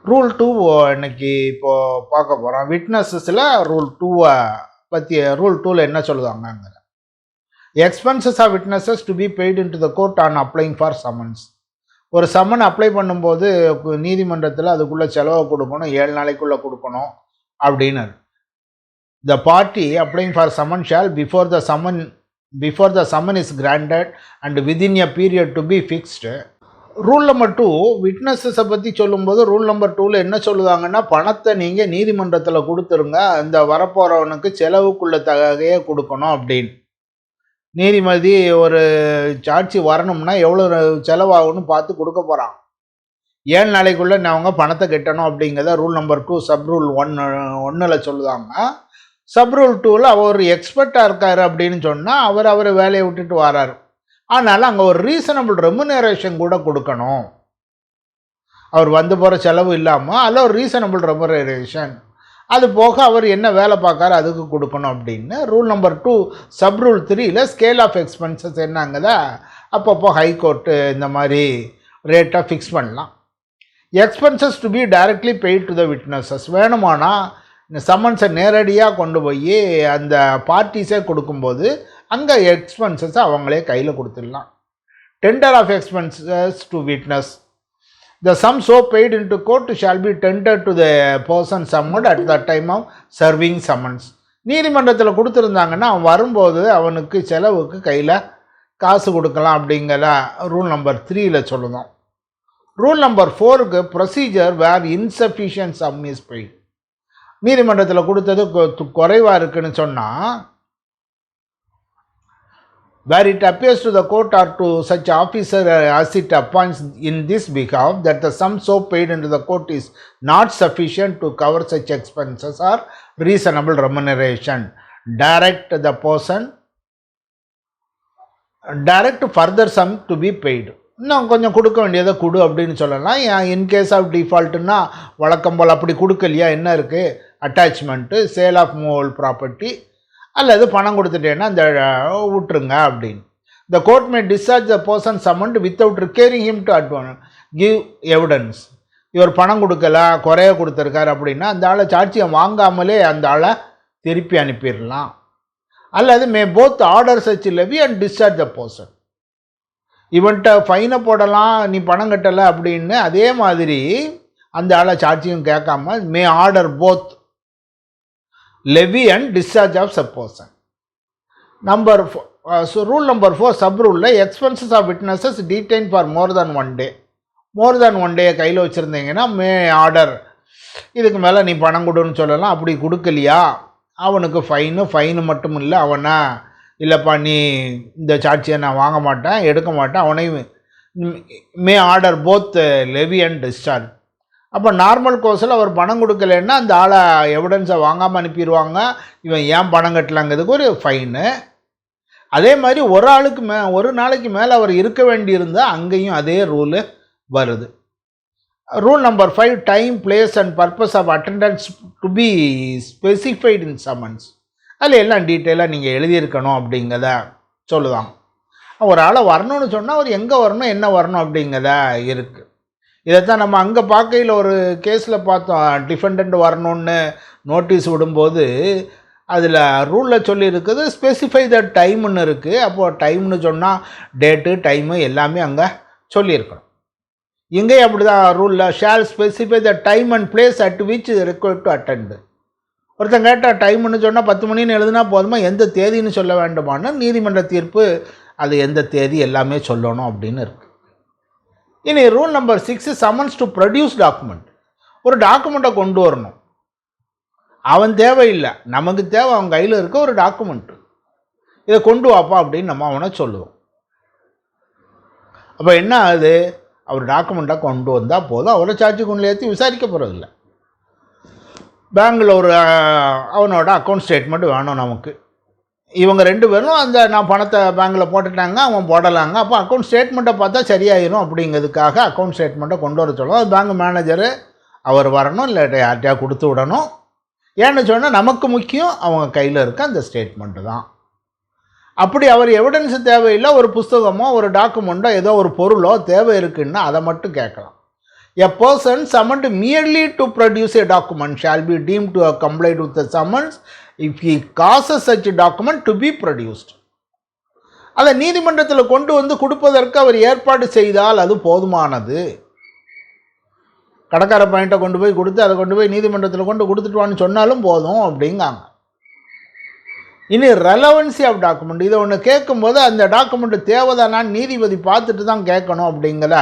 Rule 2 இன்னைக்கு இப்போது பார்க்க போகிறோம். விட்னஸஸில் ரூல் 2 பற்றி ரூல் 2ல் என்ன சொல்லுவாங்க? Expenses of witnesses to be paid in to the court on applying for summons. ஒரு சம்மன் அப்ளை பண்ணும்போது நீதிமன்றத்தில் அதுக்குள்ளே செலவை கொடுக்கணும், 7 நாளைக்குள்ளே கொடுக்கணும் அப்படின்னு. The party applying for summon shall before the summon is granted and within a period to be fixed. Rule number 2 விட்னஸஸை பற்றி சொல்லும்போது ரூல் நம்பர் 2ல் என்ன சொல்லுவாங்கன்னா, பணத்தை நீங்கள் நீதிமன்றத்தில் கொடுத்துருங்க, அந்த வரப்போகிறவனுக்கு செலவுக்குள்ள தகையே கொடுக்கணும் அப்படின்னு. நீதிமதி ஒரு சாட்சி வரணும்னா எவ்வளோ செலவாகும்னு பார்த்து கொடுக்க போகிறான். 7 நாளைக்குள்ளே அவங்க பணத்தை கட்டணும் அப்படிங்கிறத ரூல் நம்பர் 2 சப் ரூல் 1ல் சொல்லுவாங்க. சப் ரூல் 2ல் அவர் ஒரு எக்ஸ்பர்ட்டாக இருக்கார் அப்படின்னு சொன்னால் அவர் வேலையை விட்டுட்டு வராரு. ஆனால் அங்கே ஒரு ரீசனபிள் ரெமுனரேஷன் கூட கொடுக்கணும். அவர் வந்து போகிற செலவு இல்லாமல் அதில் ஒரு ரீசனபிள் ரெமுனரேஷன், அது போக அவர் என்ன வேலை பார்க்காரு அதுக்கு கொடுக்கணும் அப்படின்னு ரூல் நம்பர் 2 சப் ரூல் 3ல் ஸ்கேல் ஆஃப் எக்ஸ்பென்சஸ் என்னங்கதா அப்பப்போ ஹைகோர்ட்டு இந்த மாதிரி ரேட்டாக ஃபிக்ஸ் பண்ணலாம். Expenses to be directly paid to the witnesses. வேணுமானா இந்த சம்மன்ஸை நேரடியாக கொண்டு போய் அந்த பார்ட்டிஸே கொடுக்கும்போது அங்கே எக்ஸ்பென்சஸை அவங்களே கையில் கொடுத்துடலாம். Tender of expenses to witness. The sum so paid into court shall be tendered to the person summoned at the time of serving summons. நீதிமன்றத்தில் கொடுத்துருந்தாங்கன்னா அவன் வரும்போது அவனுக்கு செலவுக்கு கையில் காசு கொடுக்கலாம் அப்படிங்கிற ரூல் நம்பர் 3ல் சொல்லுதோம். ரூல் நம்பர் 4க்கு procedure where insufficient sum is paid. நீதிமன்றத்தில் கொடுத்தது குறைவாக இருக்குன்னு சொன்னால், where it appears to the court or to such officer as it appoints in this behalf that the sum so paid into the court is not sufficient to cover such expenses or reasonable remuneration, direct further sum to be paid. இன்னும் கொஞ்சம் கொடுக்க வேண்டியதை கொடு அப்படின்னு சொல்லலாம். In case of டிஃபால்ட்டுன்னா வழக்கம் போல் அப்படி கொடுக்கலையா, என்ன இருக்குது, attachment, sale of movable property அல்லது பணம் கொடுத்துட்டேன்னா அந்த விட்டுருங்க அப்படின்னு. The court may discharge the person summoned without requiring him to give evidence. இவர் பணம் கொடுக்கல, குறைய கொடுத்துருக்காரு அப்படின்னா அந்த ஆளை சாட்சியை வாங்காமலே அந்த ஆளை திருப்பி அனுப்பிடலாம். அல்லது may both order such levy and discharge the person. இவன்கிட்ட ஃபைனை போடலாம், நீ பணம் கட்டலை அப்படின்னு. அதே மாதிரி அந்த ஆளை சாட்சியும் கேட்காம may order both levy and discharge of such person. Rule number 4 sub rule expenses of witnesses detained for more than 1 day. more than 1 day கையில் வச்சுருந்தீங்கன்னா மே ஆர்டர், இதுக்கு மேலே நீ பணம் கொடுன்னு சொல்லலாம். அப்படி கொடுக்கலையா அவனுக்கு ஃபைனு மட்டும் இல்லை, அவனை இல்லைப்பா நீ இந்த சாட்சியை நான் வாங்க மாட்டேன், எடுக்க மாட்டேன், அவனையும் may order both levy and discharge. அப்போ நார்மல் கோர்ஸில் அவர் பணம் கொடுக்கலன்னா அந்த ஆளை எவிடன்ஸை வாங்காமல் அனுப்பிடுவாங்க. இவன் ஏன் பணம் கட்டலாங்கிறதுக்கு ஒரு ஃபைனு. அதே மாதிரி ஒரு நாளைக்கு மேலே அவர் இருக்க வேண்டியிருந்தால் அங்கேயும் அதே ரூலு வருது. Rule number 5 time, place and purpose of attendance to be specified in summons. அதில் எல்லாம் டீட்டெயிலாக நீங்கள் எழுதியிருக்கணும் அப்படிங்கிறத சொல்லுவாங்க. ஒரு ஆளை வரணும்னு சொன்னால் அவர் எங்கே வரணும், என்ன வரணும் அப்படிங்கிறத இருக்குது. இதைத்தான் நம்ம அங்கே பார்க்கையில் ஒரு கேஸில் பார்த்தோம். டிஃபெண்டன்ட் வரணுன்னு நோட்டீஸ் விடும்போது அதில் ரூலில் சொல்லியிருக்குது ஸ்பெசிஃபை த டைம்னு இருக்குது. அப்போது டைம்னு சொன்னால் டேட்டு டைமு எல்லாமே அங்கே சொல்லியிருக்கணும். இங்கேயும் அப்படி தான் ரூலில் shall specify the time and place at which required to attend. ஒருத்தன் கேட்டால் டைம்னு சொன்னால் 10 மணின்னு எழுதுனா போதுமா, எந்த தேதின்னு சொல்ல வேண்டுமான்னு நீதிமன்ற தீர்ப்பு அது எந்த தேதி எல்லாமே சொல்லணும் அப்படின்னு இருக்குது. இனி rule number 6 summons to produce document. ஒரு டாக்குமெண்ட்டை கொண்டு வரணும். அவன் தேவையில்லை, நமக்கு தேவை அவன் கையில் இருக்க ஒரு டாக்குமெண்ட்டு. இதை கொண்டு வாப்பா அப்படின்னு நம்ம அவனை சொல்லுவோம். அப்போ என்ன ஆகுது, அவர் டாக்குமெண்ட்டாக கொண்டு வந்தால் போதும், அவரை சார்ஜ் கொண்டு ஏற்றி விசாரிக்க போகிறதில்ல. பேங்கில் அவனோட அக்கௌண்ட் ஸ்டேட்மெண்ட் வேணும் நமக்கு. இவங்க 2 பேரும் அந்த நான் பணத்தை பேங்கில் போட்டுட்டாங்க, அவன் போடலாங்க. அப்போ அக்கௌண்ட் ஸ்டேட்மெண்ட்டை பார்த்தா சரியாயிரும் அப்படிங்கிறதுக்காக அக்கௌண்ட் ஸ்டேட்மெண்ட்டை கொண்டு வர சொல்லுவோம். அது பேங்க் மேனேஜரு அவர் வரணும், இல்லை யார்கிட்டையா கொடுத்து விடணும். ஏன்னு சொன்னால் நமக்கு முக்கியம் அவங்க கையில் இருக்க அந்த ஸ்டேட்மெண்ட்டு தான். அப்படி அவர் எவிடன்ஸு தேவையில்லை, ஒரு புஸ்தகமோ ஒரு டாக்குமெண்ட்டோ ஏதோ ஒரு பொருளோ தேவை இருக்குன்னா அதை மட்டும் கேட்கலாம். A person summoned merely to produce a document shall be deemed to have complied with the summons if he causes such a document to be produced. அதை நீதிமன்றத்தில் கொண்டு வந்து கொடுப்பதற்கு அவர் ஏற்பாடு செய்தால் அது போதுமானது. கடைக்கார பாயிண்ட்டை கொண்டு போய் கொடுத்து அதை கொண்டு போய் நீதிமன்றத்தில் கொண்டு கொடுத்துட்டுவான்னு சொன்னாலும் போதும் அப்படிங்காங்க. இனி ரெலவன்சி ஆஃப் டாக்குமெண்ட், இதை ஒன்று கேட்கும்போது அந்த டாக்குமெண்ட் தேவைதானான்னு நீதிபதி பார்த்துட்டு தான் கேட்கணும். அப்படிங்கிற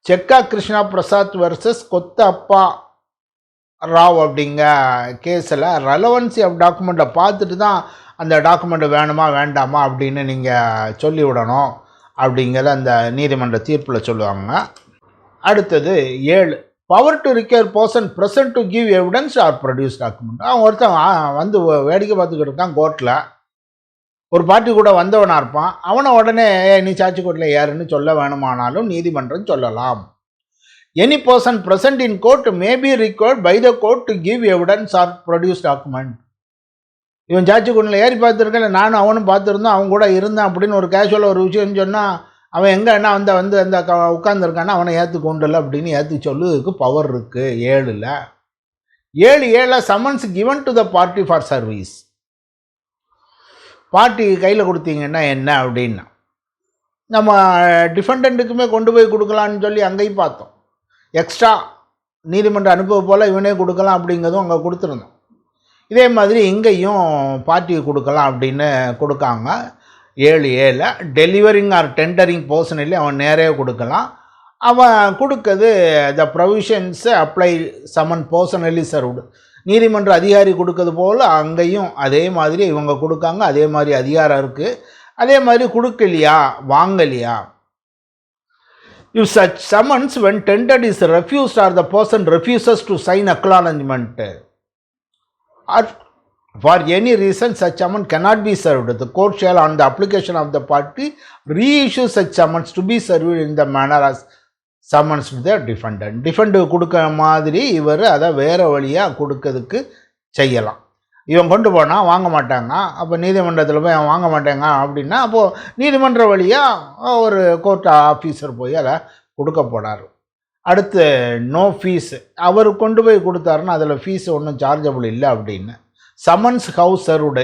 செக்கா கிருஷ்ணா பிரசாத் வர்சஸ் கொத்தப்பா ராவ் அப்படிங்க கேஸில் ரெலவன்சி ஆஃப் டாக்குமெண்ட்டை பார்த்துட்டு தான் அந்த டாக்குமெண்ட் வேணுமா வேண்டாமா அப்படின்னு நீங்கள் சொல்லிவிடணும் அப்படிங்கிற அந்த நீதிமன்ற தீர்ப்பில் சொல்லுவாங்க. அடுத்தது 7, power to require person present to give evidence or produce document. அவன் ஒருத்தன் வந்து வேடிக்கை பார்த்துக்கிட்டு இருக்கான் கோர்ட்டில், ஒரு பார்ட்டி கூட வந்தவனாக இருப்பான். அவனை உடனே நீ சாட்சி கோர்ட்டில் யாருன்னு சொல்ல வேணுமானாலும் நீதிமன்றம் சொல்லலாம். Any person present in court may be required by the court to give evidence or produce document. இவன் சாட்சி கோர்ட்டில் ஏறி பார்த்துருக்கேன், நானும் அவனும் பார்த்துருந்தோம், அவன் கூட இருந்தான் அப்படின்னு ஒரு கேஷுவலாக ஒரு விஷயம் சொன்னால் அவன் எங்கே என்ன வந்து அந்த உட்காந்துருக்கான்னா அவனை ஏற்று கொண்டுல அப்படின்னு ஏற்றி சொல்லுறதுக்கு பவர் இருக்குது 7ல். 7 summons given to the party for service. Party கையில் கொடுத்தீங்கன்னா என்ன அப்படின்னா, நம்ம டிஃபெண்டண்ட்டுக்குமே கொண்டு போய் கொடுக்கலான்னு சொல்லி அங்கேயும் பார்த்தோம். எக்ஸ்ட்ரா நீதிமன்ற அனுப்ப போல் இவனே கொடுக்கலாம் அப்படிங்கிறதும் அங்கே கொடுத்துருந்தோம். இதே மாதிரி இங்கேயும் பார்ட்டிக்கு கொடுக்கலாம் அப்படின்னு கொடுக்காங்க. 7 டெலிவரிங் ஆர் டெண்டரிங் பர்சனலி அவன் நேரே கொடுக்கலாம். அவன் கொடுக்குறது த ப்ரொவிஷன்ஸு அப்ளை சமன் பர்சனலி சர்வ்டு. நீதிமன்ற அதிகாரி கொடுக்கறது போல் அங்கேயும் அதே மாதிரி இவங்க கொடுக்காங்க. அதே மாதிரி அதிகாரம் இருக்குது. அதே மாதிரி கொடுக்கலையா வாங்கலையா. If such summons when tendered is refused or the person refuses to sign acknowledgement or for any reason such summons cannot be served, the court shall on the application of the party reissue such summons to be served in the manner as summons to the defendant. defendant கொடுக்க மாதிரி இவர் அதை வேறு வழியாக கொடுக்கறதுக்கு செய்யலாம். இவன் கொண்டு போனால் வாங்க மாட்டாங்க, அப்போ நீதிமன்றத்தில் போய் அவன் வாங்க மாட்டாங்க அப்படின்னா அப்போது நீதிமன்ற வழியாக ஒரு கோர்ட் ஆஃபீஸர் போய் அதை கொடுக்க போனார். அடுத்து நோ ஃபீஸ், அவர் கொண்டு போய் கொடுத்தாருன்னா அதில் ஃபீஸ் ஒன்றும் சார்ஜபிள் இல்லை அப்படின்னு. சம்மன்ஸ் ஹவுஸ் சர்வ்டு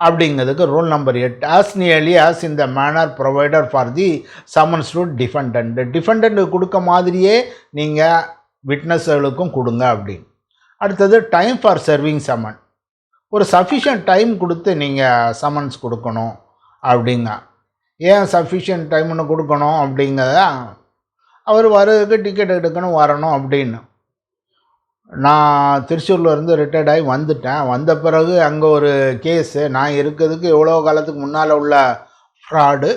அப்படிங்கிறதுக்கு rule number 8, as nearly as in the manner provider for the summons to defendant. Defendant கொடுக்க மாதிரியே நீங்கள் விட்னஸ்களுக்கும் கொடுங்க அப்படின்னு. அடுத்தது டைம் ஃபார் சர்விங் சம்மன், ஒரு சஃபிஷியன்ட் டைம் கொடுத்து நீங்கள் சம்மன்ஸ் கொடுக்கணும் அப்படிங்க. ஏன் சஃபிஷியன்ட் டைம்னு கொடுக்கணும் அப்படிங்கிறத, அவர் வர்றதுக்கு டிக்கெட் எடுக்கணும் வரணும் அப்படின்னு. நான் திருச்சூர்லேருந்து ரிட்டையர்ட் ஆகி வந்துட்டேன். வந்த பிறகு அங்கே ஒரு கேஸு, நான் இருக்கிறதுக்கு எவ்வளோ காலத்துக்கு முன்னால் உள்ள ஃப்ராடு,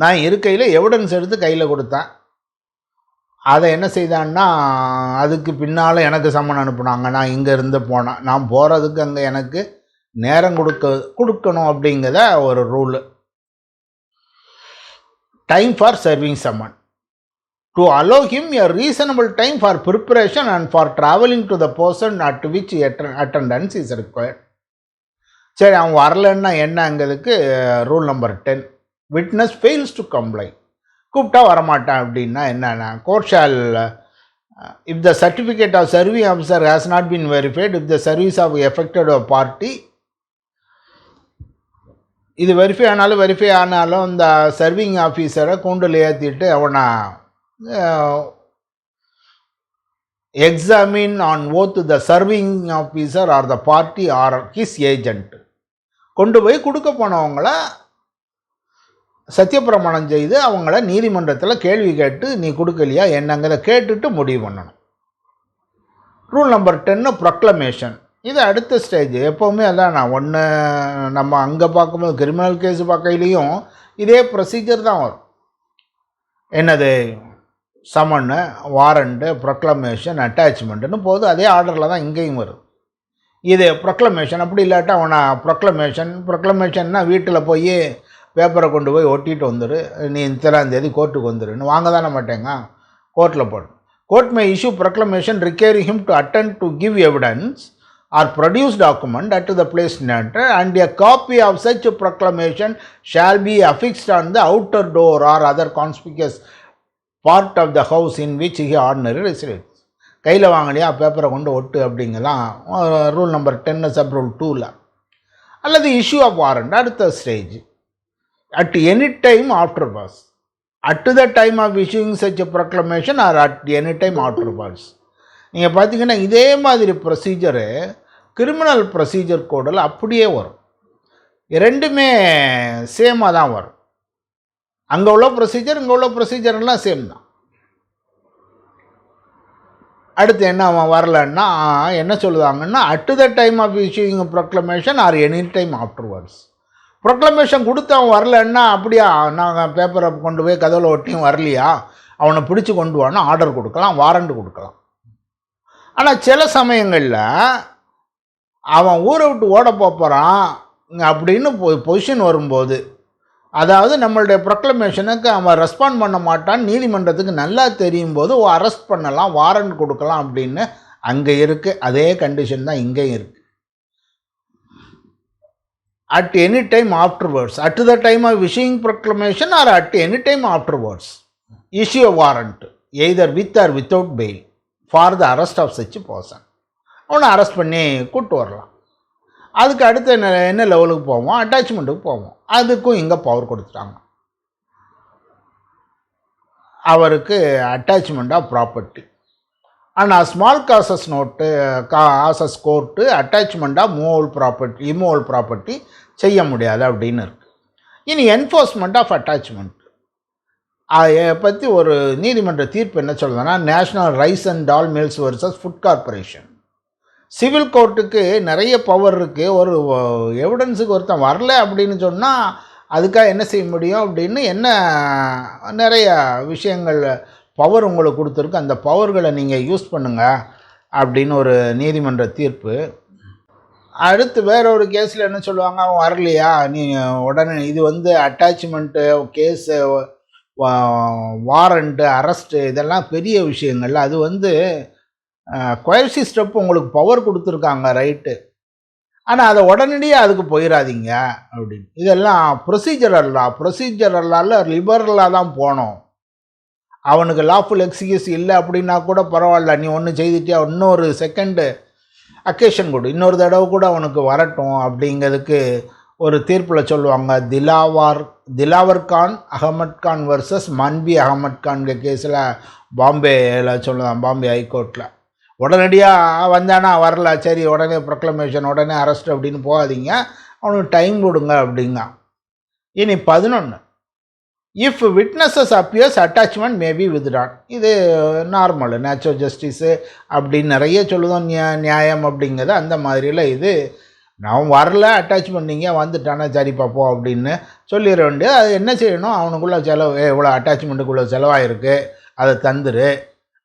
நான் இருக்கையில் எவிடன்ஸ் எடுத்து கையில் கொடுத்தேன். அதை என்ன செய்தான்னா அதுக்கு பின்னால் எனக்கு சம்மன் அனுப்புனாங்க. நான் இங்கே இருந்து போனேன், நான் போகிறதுக்கு அங்கே எனக்கு நேரம் கொடுக்கணும் அப்படிங்கிறத ஒரு rule. Time for serving summon to allow him a reasonable time for preparation and for traveling to the person at which attendance is required. சரி, அவன் வரலன்னா என்னங்கிறதுக்கு rule number 10, witness fails to comply. கூப்பிட்டா வரமாட்டான் அப்படின்னா என்னென்னா, court shall if the certificate of serving officer has not been verified if the service of effected party, இது verify ஆனாலும் இந்த சர்விங் ஆஃபீஸரை கூண்டில் ஏற்றிட்டு அவனை examine on oath the serving officer or the party or his agent. கொண்டு போய் கொடுக்க போனவங்கள சத்தியப்பிரமாணம் செய்து அவங்கள நீதிமன்றத்தில் கேள்வி கேட்டு நீ கொடுக்கலையா என்னங்கிறத கேட்டுட்டு முடிவு பண்ணணும். Rule number 10 proclamation. இது அடுத்த ஸ்டேஜ். எப்போவுமே அதான் நான் ஒன்று நம்ம அங்கே பார்க்கும்போது கிரிமினல் கேஸு பார்க்கையிலையும் இதே ப்ரொசீஜர் தான் வரும். என்னது, சம்மன்னு, வாரண்ட்டு, ப்ரொக்ளமேஷன், அட்டாச்மெண்ட்டுன்னு போது அதே ஆர்டரில் தான் இங்கேயும் வரும். இது ப்ரொக்ளமேஷன். அப்படி இல்லாட்டா அவனை ப்ரொக்ளமேஷன்னா வீட்டில் போய் பேப்பரை கொண்டு போய் ஒட்டிட்டு வந்துடு, நீ இத்தனாம் தேதி கோர்ட்டுக்கு வந்துடுன்னு வாங்க தானே மாட்டேங்க, கோர்ட்டில் போடு. Court may issue proclamation requiring him to attend to give evidence or produce document at the place நேட்டர் and a copy of such proclamation shall be affixed on the outer door or other conspicuous part of the house in which he ordinary residence. கையில் வாங்கலையா பேப்பரை கொண்டு ஒட்டு அப்படிங்கலாம் rule number 10 sub rule 2ல். அல்லது issue of warrant அடுத்த stage. At any time after pass, at the time of issuing such a proclamation or at any time after pass. நீங்கள் பார்த்தீங்கன்னா இதே மாதிரி ப்ரொசீஜரு கிரிமினல் ப்ரொசீஜர் கோடில் அப்படியே வரும். ரெண்டுமே சேமாக தான் வரும். அங்கே உள்ள ப்ரொசீஜர் இங்கே உள்ள ப்ரொசீஜர்லாம் சேம் தான். அடுத்து என்ன அவன் வரலன்னா என்ன சொல்லுவாங்கன்னா at the time of issuing proclamation or any time afterwards. Proclamation கொடுத்து அவன் வரலன்னா அப்படியா நாங்கள் பேப்பரை கொண்டு போய் கதவில் ஒட்டியும் வரலையா அவனை பிடிச்சி கொண்டு வான்னா ஆர்டர் கொடுக்கலாம், வாரண்ட் கொடுக்கலாம். ஆனால் சில சமயங்களில் அவன் ஊரை விட்டு ஓட போகிறான் அப்படின்னு பொசிஷன் வரும்போது, அதாவது நம்மளுடைய ப்ரொக்ளமேஷனுக்கு அவன் ரெஸ்பாண்ட் பண்ண மாட்டான்னு நீதிமன்றத்துக்கு நல்லா தெரியும் போது அரெஸ்ட் பண்ணலாம், வாரண்ட் கொடுக்கலாம் அப்படின்னு அங்கே இருக்குது. அதே கண்டிஷன் தான் இங்கேயும் இருக்குது. at any time afterwards, at the time of issuing proclamation or at any time afterwards, issue a warrant either with or without bail for the arrest of such person. அவனை arrest பண்ணி கூப்பிட்டு வரலாம். அதுக்கு அடுத்து என்ன லெவலுக்கு போவோம், அட்டாச்மெண்ட்டுக்கு போவோம். அதுக்கும் இங்கே பவர் கொடுத்துட்டாங்க. அவருக்கு அட்டாச்மெண்ட் ஆஃப் ப்ராப்பர்ட்டி. ஆனால் small causes note causes court attachment of immovable property செய்ய முடியாது அப்படின்னு இருக்குது. இனி என்ஃபோர்ஸ்மெண்ட் ஆஃப் அட்டாச்மெண்ட் அதை பற்றி ஒரு நீதிமன்ற தீர்ப்பு என்ன சொல்லுதுன்னா, national rice and dal mills versus food corporation. Civil கோர்ட்டுக்கு நிறைய பவர் இருக்குது. ஒரு எவிடன்ஸுக்கு ஒருத்தன் வரல அப்படின்னு சொன்னால் அதுக்காக என்ன செய்ய முடியும் அப்படின்னு நிறைய விஷயங்கள் பவர் உங்களுக்கு கொடுத்துருக்கு. அந்த பவர்களை நீங்கள் யூஸ் பண்ணுங்கள் அப்படின்னு ஒரு நீதிமன்ற தீர்ப்பு. அடுத்து வேற ஒரு கேஸில் என்ன சொல்லுவாங்க, அவன் வரலையா நீ உடனே இது அட்டாச்மெண்ட்டு கேஸு வாரண்ட்டு அரெஸ்ட்டு இதெல்லாம் பெரிய விஷயங்கள். அது கொயர்சி ஸ்டெப் உங்களுக்கு பவர் கொடுத்துருக்காங்க ரைட்டு, ஆனால் அதை உடனடியாக அதுக்கு போயிடாதீங்க அப்படின்னு. இதெல்லாம் ப்ரொசீஜரல்லால் லிபரலாக தான் போனோம். அவனுக்கு லாஃபுல் எக்ஸிக்யூஸ் இல்லை அப்படின்னா கூட பரவாயில்ல, நீ ஒன்று செய்துட்டியா இன்னொரு செகண்டு அக்கேஷன் கொடு, இன்னொரு தடவை கூட அவனுக்கு வரட்டும் அப்படிங்கிறதுக்கு ஒரு தீர்ப்பில் சொல்லுவாங்க. திலாவர் கான் அகமட் கான் வர்சஸ் மன்பி அகமட் கான்கிற கேஸில் பாம்பேயில் சொல்லுவான், பாம்பே ஹைகோர்ட்டில். உடனடியாக வந்தானா வரல, சரி உடனே ப்ரொக்ளமேஷன் உடனே அரெஸ்ட் அப்படின்னு போகாதீங்க, அவனுக்கு டைம் கொடுங்க அப்படிங்க. இனி 11, if witnesses appears attachment maybe withdrawn. இது நார்மல் நேச்சுரல் ஜஸ்டிஸு அப்படின்னு நிறைய சொல்லுதோம், நியாயம் அப்படிங்கிறது. அந்த மாதிரியில் இது நான் வரல, அட்டாச் பண்ணிங்க, வந்துட்டானா சரி பார்ப்போம் அப்படின்னு சொல்லிட வேண்டியது. அது என்ன செய்யணும், அவனுக்குள்ள செலவு இவ்வளோ அட்டாச்மெண்ட்டுக்குள்ளே செலவாயிருக்கு அதை தந்துரு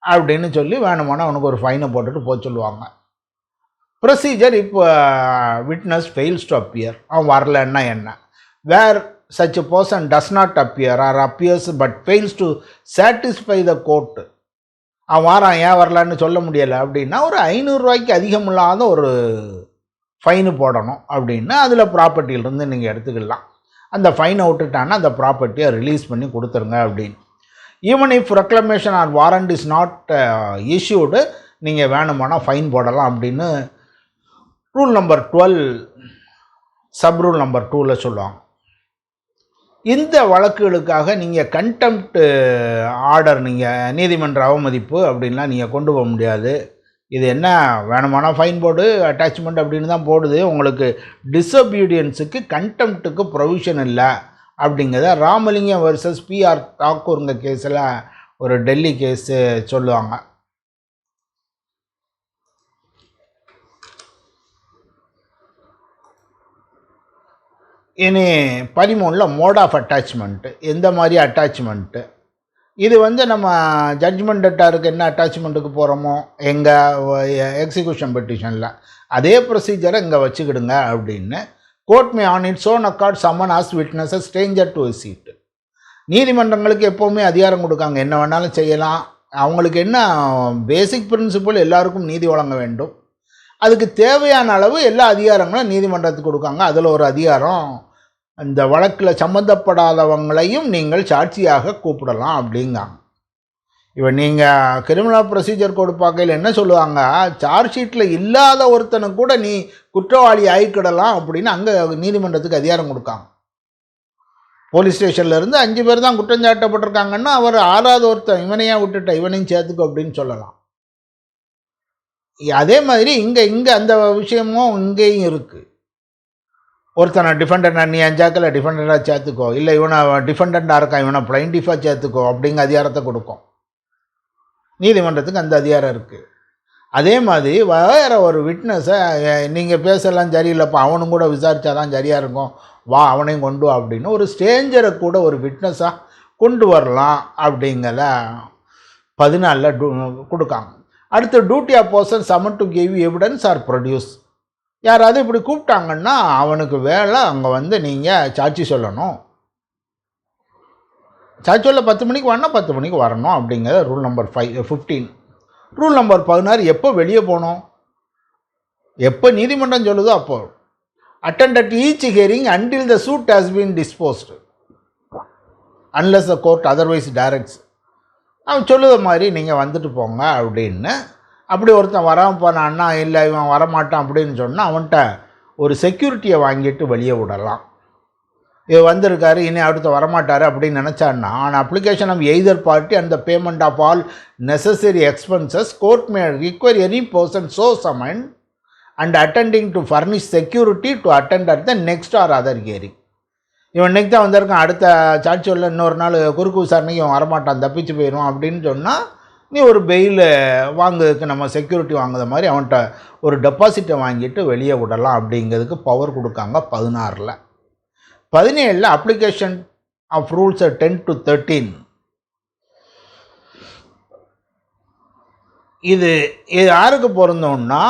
அப்படின்னு சொல்லி வேணுமானா அவனுக்கு ஒரு ஃபைனை போட்டுட்டு போக சொல்லுவாங்க. ப்ரொசீஜர் இப்போ விட்னஸ் ஃபெயில்ஸ் டு அப்பியர், அவன் வரலன்னா என்ன, வேர் such a person does not appear or appears but fails to satisfy the court. அவன் வாரான் ஏன் வரலான்னு சொல்ல முடியலை அப்படின்னா ஒரு 500 ரூபாய்க்கு அதிகம் இல்லாத ஒரு ஃபைனு போடணும் அப்படின்னா அதில் ப்ராப்பர்ட்டியிலிருந்து நீங்கள் எடுத்துக்கலாம். அந்த ஃபைனை விட்டுட்டான்னா அந்த ப்ராப்பர்ட்டியை ரிலீஸ் பண்ணி கொடுத்துருங்க அப்படின்னு. Even if reclamation or warrant is not issued, நீங்கள் வேணுமானா ஃபைன் போடலாம் அப்படின்னு rule number 12 sub rule number 2ல் சொல்லுவாங்க. இந்த வழக்குகளுக்காக நீங்கள் கண்டெம்ப்ட் ஆர்டர், நீங்கள் நீதிமன்ற அவமதிப்பு அப்படின்லாம் நீங்கள் கொண்டு போக முடியாது. இது என்ன வேணுமானா ஃபைன் போடு, அட்டாச்மெண்ட் அப்படின்னு தான் போடுது. உங்களுக்கு டிஸொபீடியன்ஸுக்கு கண்டெம்ப்ட்டுக்கு ப்ரொவிஷன் இல்லை அப்படிங்கிறத ராமலிங்கம் வர்சஸ் பிஆர் தாக்கூருங்க கேஸில் ஒரு டெல்லி கேஸு சொல்லுவாங்க. இனி 13 மோட் ஆஃப் அட்டாச்மெண்ட்டு. எந்த மாதிரி அட்டாச்மெண்ட்டு, இது நம்ம ஜட்ஜ்மெண்ட் டெட்டாருக்கு என்ன அட்டாச்மெண்ட்டுக்கு போகிறோமோ எங்கள் எக்ஸிக்யூஷன் பெட்டிஷனில் அதே ப்ரொசீஜரை இங்கே வச்சுக்கிடுங்க அப்படின்னு. Court may on its own accord summon as witness stranger to suit. நீதிமன்றங்களுக்கு எப்போவுமே அதிகாரம் கொடுக்காங்க, என்ன வேணாலும் செய்யலாம். அவங்களுக்கு என்ன பேசிக் பிரின்சிபல், எல்லாருக்கும் நீதி வழங்க வேண்டும். அதுக்கு தேவையான அளவு எல்லா அதிகாரங்களும் நீதிமன்றத்துக்கு கொடுக்காங்க. அதில் ஒரு அதிகாரம், இந்த வழக்கில் சம்மந்தப்படாதவங்களையும் நீங்கள் சாட்சியாக கூப்பிடலாம் அப்படிங்காங்க. இப்போ நீங்கள் கிரிமினல் ப்ரொசீஜர் கோடு பார்க்கையில் என்ன சொல்லுவாங்க, சார்ஜ் ஷீட்டில் இல்லாத ஒருத்தனுக்கு கூட நீ குற்றவாளி ஆகிக்கிடலாம் அப்படின்னு அங்கே நீதிமன்றத்துக்கு அதிகாரம் கொடுக்காங்க. போலீஸ் ஸ்டேஷன்லேருந்து 5 பேர் தான் குற்றம் சாட்டப்பட்டிருக்காங்கன்னா அவர் 6வது ஒருத்தன் இவனையா விட்டுட்ட, இவனையும் சேர்த்துக்கோ அப்படின்னு சொல்லலாம். அதே மாதிரி இங்கே அந்த விஷயமும் இங்கேயும் இருக்குது. ஒருத்தனை டிஃபெண்டண்டாக நீ 5 டிஃபெண்டண்டாக சேர்த்துக்கோ, இல்லை இவனை டிஃபெண்டண்டாக இருக்கான் இவனை பிளைண்டிஃபாக சேர்த்துக்கோ அப்படிங்கிற அதிகாரத்தை கொடுக்கும். நீதிமன்றத்துக்கு அந்த அதிகாரம் இருக்குது. அதே மாதிரி வேறு ஒரு விட்னஸை நீங்கள் பேசலாம் சரியில்லைப்பா அவனும் கூட விசாரித்தா தான் சரியாக இருக்கும், வா அவனையும் கொண்டு வா அப்படின்னு ஒரு ஸ்ட்ரேஞ்சரை கூட ஒரு விட்னஸாக கொண்டு வரலாம் அப்படிங்கிற 14 கொடுக்காங்க. அடுத்து duty of person summon to give evidence or produce. யாராவது இப்படி கூப்பிட்டாங்கன்னா அவனுக்கு வேலை அங்கே நீங்கள் சாட்சி சொல்லணும். சாட்சி சொல்ல 10 மணிக்கு வரணும், 10 மணிக்கு வரணும் அப்படிங்கிற ரூல் நம்பர் 15. ரூல் நம்பர் 16 எப்போ வெளியே போகணும், எப்போ நீதிமன்றம் சொல்லுதோ அப்போ. Attend at each hearing until the suit has been disposed unless the court otherwise directs. அவன் சொல்லுத மாதிரி நீங்கள் வந்துட்டு போங்க அப்படின்னு. அப்படி ஒருத்தன் வராமல் போனான்னா, இல்லை இவன் வரமாட்டான் அப்படின்னு சொன்னால் அவன்கிட்ட ஒரு செக்யூரிட்டியை வாங்கிட்டு வெளியே விடலாம். இவர் வந்திருக்காரு இனி அடுத்த வரமாட்டார் அப்படின்னு நினச்சான்னா, on application of either party and the payment of all necessary expenses court may require any person so summon and attending to furnish security to attend at the next or other hearing. இவன் இன்றைக்கி தான் வந்திருக்கான், அடுத்த சாட்சி சொல்ல இன்னொரு நாள் குறுக்கு விசாரணைக்கு இவன் வரமாட்டான், தப்பிச்சு போயிடும் அப்படின்னு சொன்னால் நீ ஒரு பெயில் வாங்குறதுக்கு நம்ம செக்யூரிட்டி வாங்குற மாதிரி அவன்கிட்ட ஒரு டெபாசிட்டை வாங்கிட்டு வெளியே விடலாம் அப்படிங்கிறதுக்கு பவர் கொடுக்காங்க 16. 17 அப்ளிகேஷன் ஆஃப் ரூல்ஸ் 10 to 13. இது யாருக்கு பொருந்தோம்னா,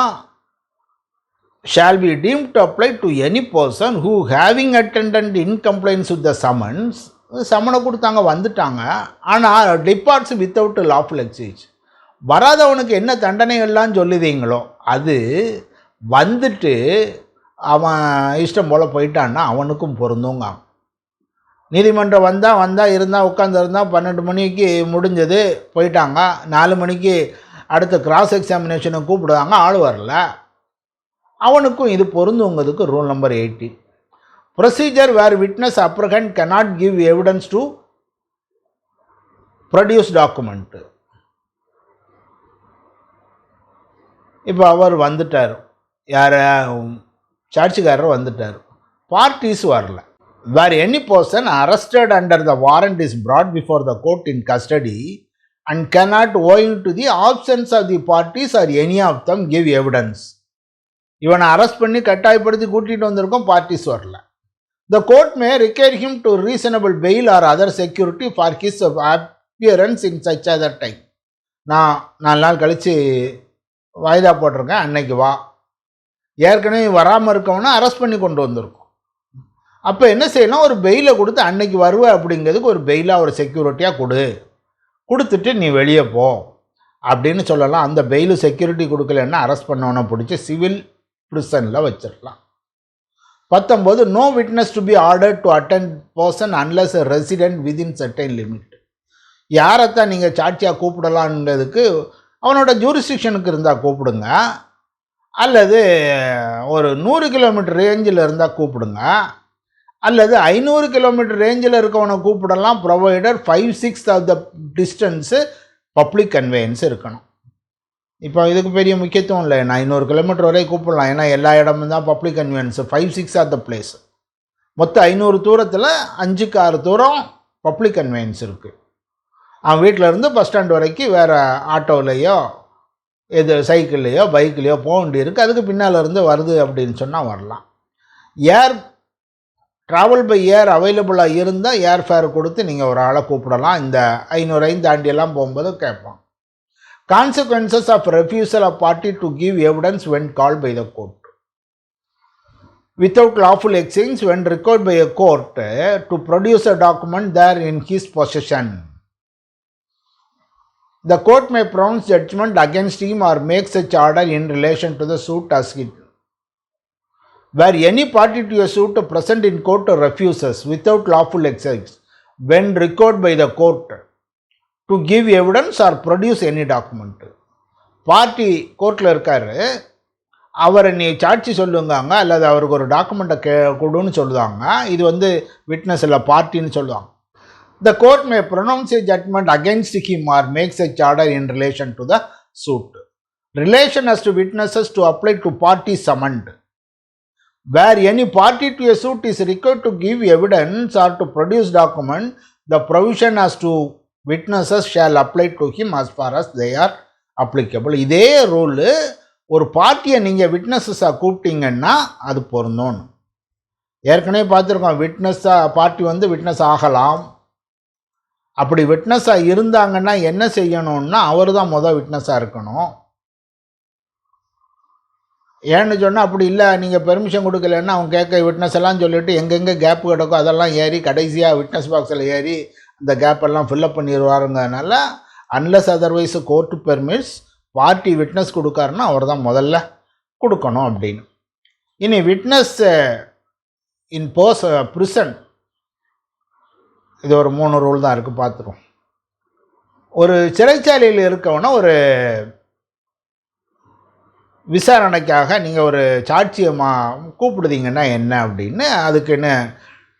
shall be deemed to apply to any person who having attended in compliance with the summons, சம்மனை கொடுத்தாங்க வந்துட்டாங்க, ஆனால் டிபார்ட்ஸ் வித்தவுட் லாஃபுல் எக்ஸைஸ். வராதவனுக்கு என்ன தண்டனை எல்லாம் சொல்லுதீங்களோ அது வந்துட்டு அவன் இஷ்டம் போல் போயிட்டான்னா அவனுக்கும் பொருந்துங்க. நீதிமன்றம் வந்தால் இருந்தால் உட்காந்துருந்தால் 12 மணிக்கு முடிஞ்சது போயிட்டாங்க, 4 மணிக்கு அடுத்த கிராஸ் எக்ஸாமினேஷனை கூப்பிடுவாங்க, ஆள் வரல, அவனுக்கும் இது பொருந்துங்கிறதுக்கு rule number 18. Procedure where witness apprehended cannot give evidence to produce document. இப்போ அவர் வந்துட்டார், யார் சாட்சிக்காரர் வந்துட்டார், பார்ட்டிஸ் வரல. Where any person arrested under the warrant is brought before the court in custody and cannot owing to the absence of the parties or any of them give evidence. இவனை arrest பண்ணி கட்டாயப்படுத்தி கூட்டிகிட்டு வந்திருக்கோம், parties வரல. The court may require him to reasonable bail or other security for his appearance in such other time. நான் 4 நாள் கழித்து வாய்தா போட்டிருக்கேன், அன்னைக்கு வா. ஏற்கனவே வராமல் இருக்கவனா அரெஸ்ட் பண்ணி கொண்டு வந்திருக்கோம். அப்போ என்ன செய்யணும், ஒரு பெயிலை கொடுத்து அன்னைக்கு வருவேன் அப்படிங்கிறதுக்கு ஒரு பெயிலாக ஒரு செக்யூரிட்டியாக கொடுத்துட்டு நீ வெளியே போ அப்படின்னு சொல்லலாம். அந்த பெயிலு செக்யூரிட்டி கொடுக்கலன்னா அரெஸ்ட் பண்ணவனை பிடிச்சி சிவில் பிரிசனில் வச்சிடலாம். 19 no witness to be order to attend person unless a resident within certain limit. யாரைத்தான் நீங்கள் சாட்சியாக கூப்பிடலான்றதுக்கு அவனோட ஜூரிஸ்டிக்ஷனுக்கு இருந்தால் கூப்பிடுங்க, அல்லது ஒரு 100 கிலோமீட்டர் ரேஞ்சில் இருந்தால் கூப்பிடுங்க, அல்லது 500 கிலோமீட்டர் ரேஞ்சில் இருக்கவனை கூப்பிடலாம், provider 5/6 of the distance public conveyance இருக்கணும். இப்போ இதுக்கு பெரிய முக்கியத்துவம் இல்லை, நான் 500 கிலோமீட்டர் வரை கூப்பிடலாம், ஏன்னா எல்லா இடமும் தான் public conveyance. 5/6 of the place, மொத்தம் 500 தூரத்தில் 5க்கு 6 தூரம் பப்ளிக் கன்வேயன்ஸ் இருக்குது. அவன் வீட்டில் இருந்து பஸ் ஸ்டாண்ட் வரைக்கும் வேறு ஆட்டோவிலையோ சைக்கிள்லையோ பைக்லேயோ போக வேண்டியிருக்கு, அதுக்கு பின்னால் இருந்து வருது அப்படின்னு சொன்னால் வரலாம். ஏர் ட்ராவல் பை ஏர் அவைலபிளாக இருந்தால் ஏர் ஃபேர் கொடுத்து நீங்கள் ஒரு ஆளை கூப்பிடலாம். இந்த 500 தாண்டியெல்லாம் போகும்போது கேட்பான். Consequences of refusal of party to give evidence when called by the court. Without lawful exchange, when required by a court to produce a document there in his possession, the court may pronounce judgment against him or make such order in relation to the suit as it. Where any party to a suit present in court refuses without lawful exchange when required by the court to give evidence or produce any document. Party கோர்ட்டில் இருக்கார், அவரை நீ சாட்சி சொல்லுங்காங்க அல்லது அவருக்கு ஒரு டாக்குமெண்ட்டை கொடுன்னு சொல்லுவாங்க. இது வந்து விட்னஸ் இல்லை, பார்ட்டின்னு சொல்லுவாங்க. The court may pronounce a judgment against him or make such order in relation to the suit. Relation as to witnesses to apply to parties summoned. Where any party to a suit is required to give evidence or to produce document, the provision as to witnesses shall apply to him as far as they are applicable. இதே rule ஒரு பார்ட்டியை நீங்கள் விட்னஸஸாக கூப்பிட்டீங்கன்னா அது பொருந்தும். ஏற்கனவே பார்த்துருக்கோம், விட்னஸாக party வந்து witness ஆகலாம். அப்படி விட்னஸாக இருந்தாங்கன்னா என்ன செய்யணும்னா அவர் தான் விட்னஸாக இருக்கணும். ஏன்னு சொன்னால் அப்படி இல்லை, நீங்கள் பெர்மிஷன் கொடுக்கலன்னா அவங்க கேட்க விட்னஸ் எல்லாம் சொல்லிவிட்டு எங்கெங்கே கேப்பு கிடக்கும் அதெல்லாம் ஏறி கடைசியாக விட்னஸ் பாக்ஸில் ஏறி அந்த கேப்பெல்லாம் ஃபில்லப் பண்ணிடுவாருங்கனால unless otherwise court permits party witness கொடுக்காருன்னா அவர் தான் முதல்ல கொடுக்கணும் அப்படின்னு. இனி விட்னஸ் இன் ப்ரிசன், இது ஒரு 3 ரூல் தான் இருக்குது, பார்த்துருவோம். ஒரு சிறைச்சாலையில் இருக்கவனா ஒரு விசாரணைக்காக நீங்கள் ஒரு சாட்சியமாக கூப்பிடுதீங்கன்னா என்ன அப்படின்னு, அதுக்கு என்ன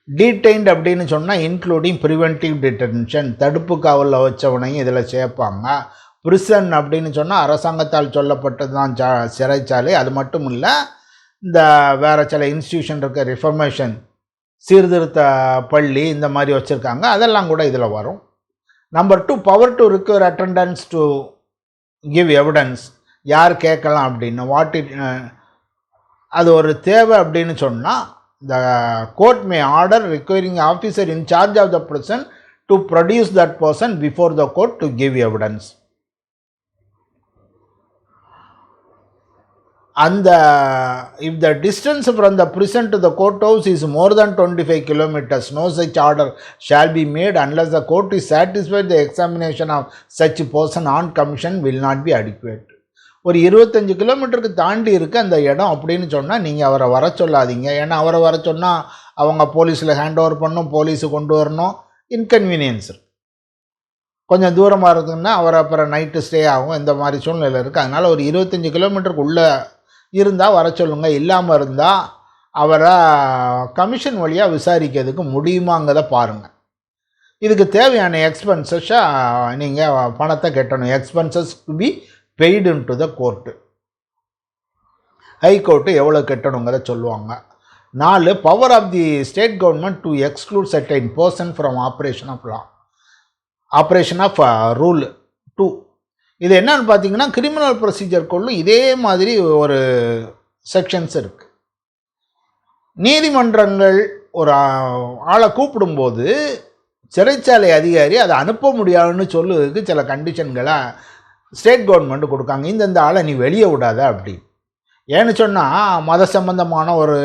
டீடைன்ட் அப்படின்னு சொன்னால் இன்க்ளூடிங் ப்ரிவென்டிவ் டிடென்ஷன், தடுப்பு காவலில் வச்சவனையும் இதில் சேர்ப்பாங்க. பிரிசன் அப்படின்னு சொன்னால் அரசாங்கத்தால் சொல்லப்பட்டது தான் சிறைச்சாலை. அது மட்டும் இல்லை, இந்த வேறு சில இன்ஸ்டியூஷன் இருக்க ரிஃபர்மேஷன் சீர்திருத்த பள்ளி இந்த மாதிரி வச்சுருக்காங்க, அதெல்லாம் கூட இதில் வரும். Number 2, power to require attendance to give evidence, யார் கேட்கலாம் அப்படின்னு அது ஒரு தேவை அப்படின்னு சொன்னால் the court may order requiring officer in charge of the person to produce that person before the court to give evidence. அந்த if the distance from the prison to the courthouse is more than 25 kilometers, no such order shall be made unless the court is satisfied the examination of such person on commission will not be adequate. ஒரு 25 கிலோமீட்டருக்கு தாண்டி இருக்குது அந்த இடம் அப்படின்னு சொன்னால் நீங்கள் அவரை வர சொல்லாதீங்க. ஏன்னா அவரை வர சொன்னால் அவங்க போலீஸில் ஹேண்ட் ஓவர் பண்ணணும், போலீஸு கொண்டு வரணும், இன்கன்வீனியன்ஸ். கொஞ்சம் தூரமாக இருக்குதுன்னா அவரை அப்புறம் நைட்டு ஸ்டே ஆகும், இந்த மாதிரி சூழ்நிலை இருக்குது. அதனால் ஒரு 25 கிலோமீட்டருக்கு உள்ளே இருந்தால் வர சொல்லுங்கள். இல்லாமல் இருந்தால் அவரை கமிஷன் வழியாக விசாரிக்கிறதுக்கு முடியுமாங்கிறத பாருங்கள். இதுக்கு தேவையான எக்ஸ்பென்சஸாக நீங்கள் பணத்தை கட்டணும். Expenses to be paid in to the court. High court எவ்வளோ கட்டணுங்கிறத சொல்லுவாங்க. 4, power of the state government to exclude certain person from operation of law, operation of rule 2. இது என்னன்னு பார்த்தீங்கன்னா கிரிமினல் ப்ரொசீஜர் கோட்லும் இதே மாதிரி ஒரு செக்ஷன்ஸ் இருக்குது. நீதிமன்றங்கள் ஒரு ஆளை கூப்பிடும்போது சிறைச்சாலை அதிகாரி அதை அனுப்ப முடியாதுன்னு சொல்லுவதுக்கு சில கண்டிஷன்களை ஸ்டேட் கவர்மெண்ட் கொடுக்காங்க. இந்த ஆளை நீ வெளியே விடாத அப்படி. ஏன்னு சொன்னால் மத சம்பந்தமான ஒரு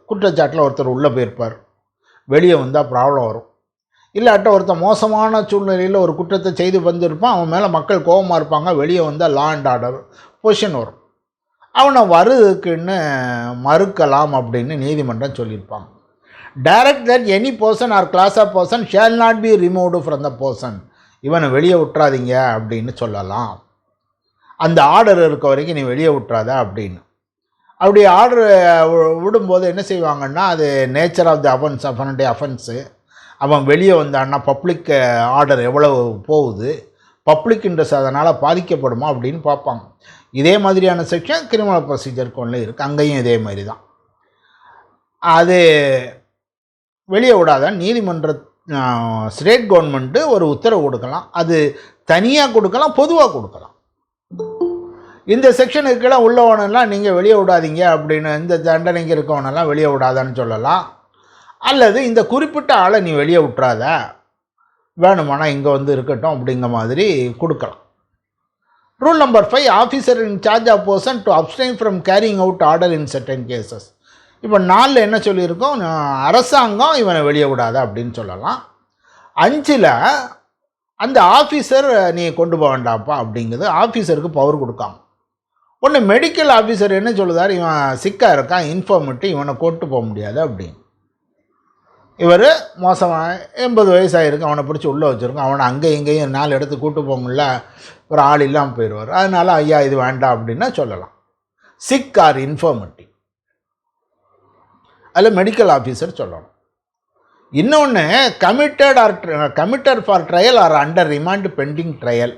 குற்றச்சாட்டில் ஒருத்தர் உள்ளே போயிருப்பார், வெளியே வந்தால் ப்ராப்ளம் வரும். இல்லாட்ட ஒருத்தர் மோசமான சூழ்நிலையில் ஒரு குற்றத்தை செய்து வந்திருப்பான், அவன் மேலே மக்கள் கோபமாக இருப்பாங்க, வெளியே வந்தால் லா அண்ட் ஆர்டர் பொசிஷன் வரும், அவனை வருதுக்குன்னு மறுக்கலாம் அப்படின்னு நீதிமன்றம் சொல்லியிருப்பாங்க. Direct that any person or class of person shall not be removed from the person, இவனை வெளியே விட்டுறாதீங்க அப்படின்னு சொல்லலாம். அந்த ஆர்டர் இருக்க வரைக்கும் நீ வெளியே விட்டுறாத அப்படின்னு. அப்படி ஆர்டர் விடும்போது என்ன செய்வாங்கன்னா அது நேச்சர் ஆஃப் தி அஃபென்ஸ், அஃபனுடைய அஃபென்ஸு. அவன் வெளியே வந்தான்னா பப்ளிக் ஆர்டர் எவ்வளவு போகுது, பப்ளிக் இன்ட்ரெஸ்ட் அதனால் பாதிக்கப்படுமா அப்படின்னு பார்ப்பாங்க. இதே மாதிரியான செக்ஷன் கிரிமினல் ப்ரொசீஜர் கோட்ல இருக்குது, அங்கேயும் இதே மாதிரி தான். அது வெளியே விடாத நீதிமன்ற ஸ்டேட் கவர்மெண்ட்டு ஒரு உத்தரவு கொடுக்கலாம். அது தனியாக கொடுக்கலாம், பொதுவாக கொடுக்கலாம். இந்த செக்ஷனுக்கெல்லாம் உள்ளவனெல்லாம் நீங்கள் வெளியே விடாதீங்க அப்படின்னு, இந்த தண்டனைக்கு இருக்கவனெல்லாம் வெளியே விடாதான்னு சொல்லலாம். அல்லது இந்த குறிப்பிட்ட ஆளை நீ வெளியே விட்டுறாத, வேணுமானா இங்கே வந்து இருக்கட்டும் அப்படிங்கிற மாதிரி கொடுக்கலாம். Rule number 5, officer in charge of person to abstain from carrying out order in certain cases. இப்போ 4 என்ன சொல்லியிருக்கோம், அரசாங்கம் இவனை வெளியே விடாத அப்படின்னு சொல்லலாம். 5 அந்த ஆஃபீஸர் நீ கொண்டு போக வேண்டாம்ப்பா அப்படிங்கிறது ஆஃபீஸருக்கு பவர் கொடுக்காம. ஒன்று மெடிக்கல் ஆஃபீஸர் என்ன சொல்லுதார், இவன் சிக்காக இருக்கான், இன்ஃபார்மிட்டு, இவனை கொண்டு போக முடியாது அப்படின்னு. இவர் மோசமாக 80 வயசாகிருக்கு, அவனை பிடிச்சி உள்ளே வச்சுருக்கோம், அவனை அங்கே இங்கேயும் 4 இடத்துக்கு கூட்டு போகல, ஒரு ஆள் இல்லாமல் போயிடுவார். அதனால் ஐயா இது வேண்டாம் அப்படின்னா சொல்லலாம். சிக் ஆர் இன்ஃபர்மிட்டி, அதில் மெடிக்கல் ஆஃபீஸர் சொல்லணும். இன்னொன்று committed for trial or under remand pending trial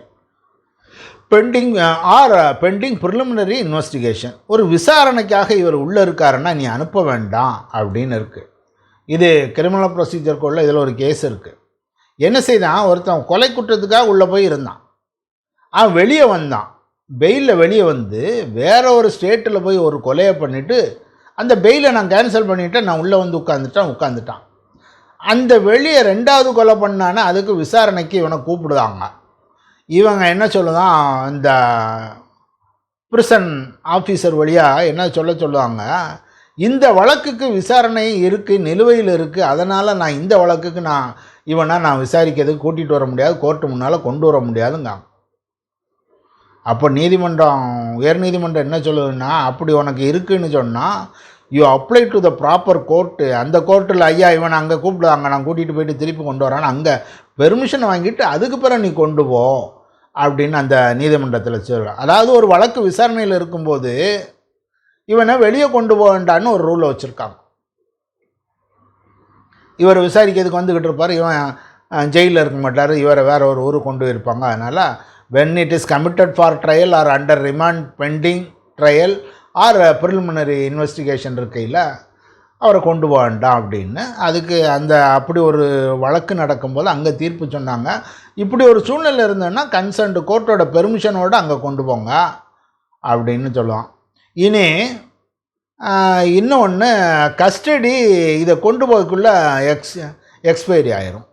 pending preliminary investigation. ஒரு விசாரணைக்காக இவர் உள்ளே இருக்காருன்னா நீ அனுப்ப வேண்டாம் அப்படின்னு இருக்குது. இது கிரிமினல் ப்ரொசீஜர் கோடில் இதில் ஒரு கேஸ் இருக்குது. என்ன செய்தான், ஒருத்தன் கொலை குற்றத்துக்காக உள்ளே போய் இருந்தான், அவன் வெளியே வந்தான், பெயிலில் வெளியே வந்து வேற ஒரு ஸ்டேட்டில் போய் ஒரு கொலையை பண்ணிவிட்டு அந்த பெயிலை நான் கேன்சல் பண்ணிவிட்டேன், நான் உள்ளே வந்து உட்காந்துட்டான். அந்த வெளியே 2வது கொலை பண்ணானே அதுக்கு விசாரணைக்கு இவனை கூப்பிடுதாங்க. இவங்க என்ன சொல்லுதான், இந்த பிரிசன் ஆஃபீஸர் வழியாக என்ன சொல்லுவாங்க, இந்த வழக்குக்கு விசாரணை இருக்குது, நிலுவையில் இருக்குது, அதனால் நான் இந்த வழக்குக்கு இவனை விசாரிக்கிறதுக்கு கூட்டிகிட்டு வர முடியாது, கோர்ட்டு முன்னால் கொண்டு வர முடியாதுங்க. அப்போ உயர் நீதிமன்றம் என்ன சொல்லுதுன்னா, அப்படி உனக்கு இருக்குதுன்னு சொன்னால் you apply to the proper court. அந்த கோர்ட்டில் ஐயா இவனை அங்கே கூப்பிடுவாங்க, நான் கூட்டிகிட்டு போயிட்டு திருப்பி கொண்டு வரான்னு அங்கே பெர்மிஷன் வாங்கிட்டு அதுக்கு பிறகு நீ கொண்டு போ அப்படின்னு அந்த நீதிமன்றத்தில் சொல்கிறான். அதாவது ஒரு வழக்கு விசாரணையில் இருக்கும்போது இவனை வெளியே கொண்டு போக வேண்டான்னு ஒரு ரூலை வச்சுருக்காங்க. இவர் விசாரிக்கிறதுக்கு வந்துக்கிட்டு இருப்பார், இவன் ஜெயிலில் இருக்க மாட்டார், இவரை வேற ஒரு ஊருக்கு கொண்டு போயிருப்பாங்க. அதனால் when it is committed for trial or under remand pending trial or preliminary investigation இருக்கையில் அவரை கொண்டு போக வேண்டாம் அப்படின்னு அதுக்கு அப்படி ஒரு வழக்கு நடக்கும்போது அங்கே தீர்ப்பு சொன்னாங்க. இப்படி ஒரு சூழ்நிலை இருந்ததுன்னா கன்சர்ன்டு கோர்ட்டோட பெர்மிஷனோடு அங்கே கொண்டு போங்க அப்படின்னு சொல்லுவான். இனி இன்னொன்று, கஸ்டடி இதை கொண்டு போகக்குள்ளே எக்ஸ்பைரி ஆயிரும்,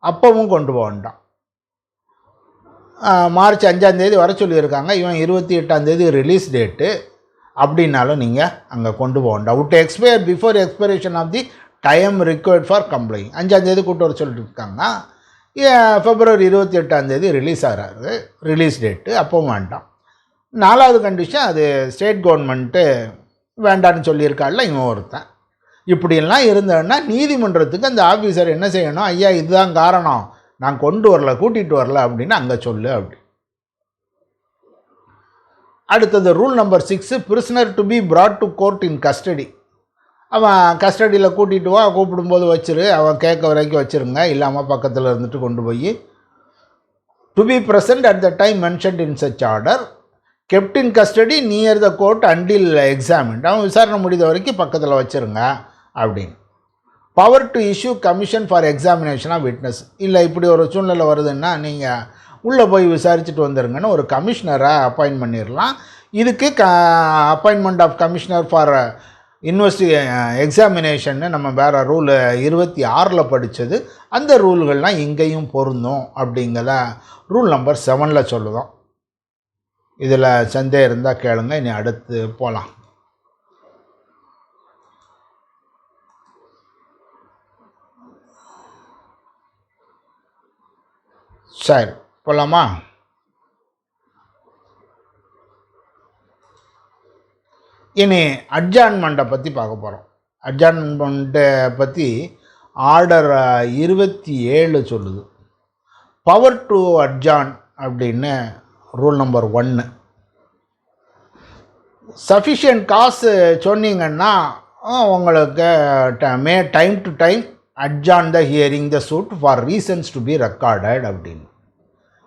அப்பவும் கொண்டு போக வேண்டாம். மார்ச் 5ஆம் தேதி வர சொல்லியிருக்காங்க, இவன் 28ஆம் தேதி ரிலீஸ் டேட்டு, அப்படின்னாலும் நீங்கள் அங்கே கொண்டு போக வேண்டாம். விட்டு expire before expiration of the time required for complaint. 5ஆம் தேதி கூட்டு வர சொல்லிட்டு இருக்காங்க, February 28ஆம் தேதி ரிலீஸ் ஆகிறாரு, ரிலீஸ் டேட்டு, அப்பவும் வேண்டாம். 4வது கண்டிஷன், அது ஸ்டேட் கவர்மெண்ட்டு வேண்டான்னு சொல்லியிருக்காள்ல இவன் ஒருத்தன். இப்படியெல்லாம் இருந்ததுன்னா நீதிமன்றத்துக்கு அந்த ஆஃபீஸர் என்ன செய்யணும், ஐயா இதுதான் காரணம், நான் கொண்டு வரல, கூட்டிகிட்டு வரல அப்படின்னு அங்கே சொல்லு அப்படி. அடுத்தது rule number 6, prisoner to be brought to court in custody. அவன் கஸ்டடியில் கூட்டிகிட்டு வா, கூப்பிடும்போது வச்சிரு, அவன் கேட்க வரைக்கும் வச்சுருங்க, இல்லாமல் பக்கத்தில் இருந்துட்டு கொண்டு போய் to be present at the time mentioned in such order kept in custody near the court until examined. அவன் விசாரணை முடிந்த வரைக்கும் பக்கத்தில் வச்சுருங்க அப்படின்னு. Power to issue commission for examination of witness. இல்லை இப்படி ஒரு சூழ்நிலை வருதுன்னா நீங்கள் உள்ளே போய் விசாரிச்சுட்டு வந்துருங்கன்னு ஒரு கமிஷனரை அப்பாயின்ட் பண்ணிடலாம். இதுக்கு அப்பாயின்மெண்ட் ஆஃப் கமிஷனர் ஃபார் எக்ஸாமினேஷன்னு நம்ம வேறு ரூல் 26 படித்தது, அந்த ரூல்கள்லாம் இங்கேயும் பொருந்தும் அப்படிங்கிறத ரூல் நம்பர் 7 சொல்லுதோம். இதில் சந்தேகம் இருந்தால் கேளுங்க, இனி அடுத்து போகலாம். சரி போகலாமா? இனி அட்ஜாயின்மெண்ட்டை பற்றி பார்க்க போகிறோம். அட்ஜாயின்மெண்ட்டை பற்றி ஆர்டர் 27 சொல்லுது. பவர் டு அட்ஜாயின் அப்படின்னு ரூல் நம்பர் 1. சஃபிஷியன்ட் காசு சொன்னீங்கன்னா உங்களுக்கு time to time adjourn the hearing the suit for reasons to be recorded அப்படின்னு.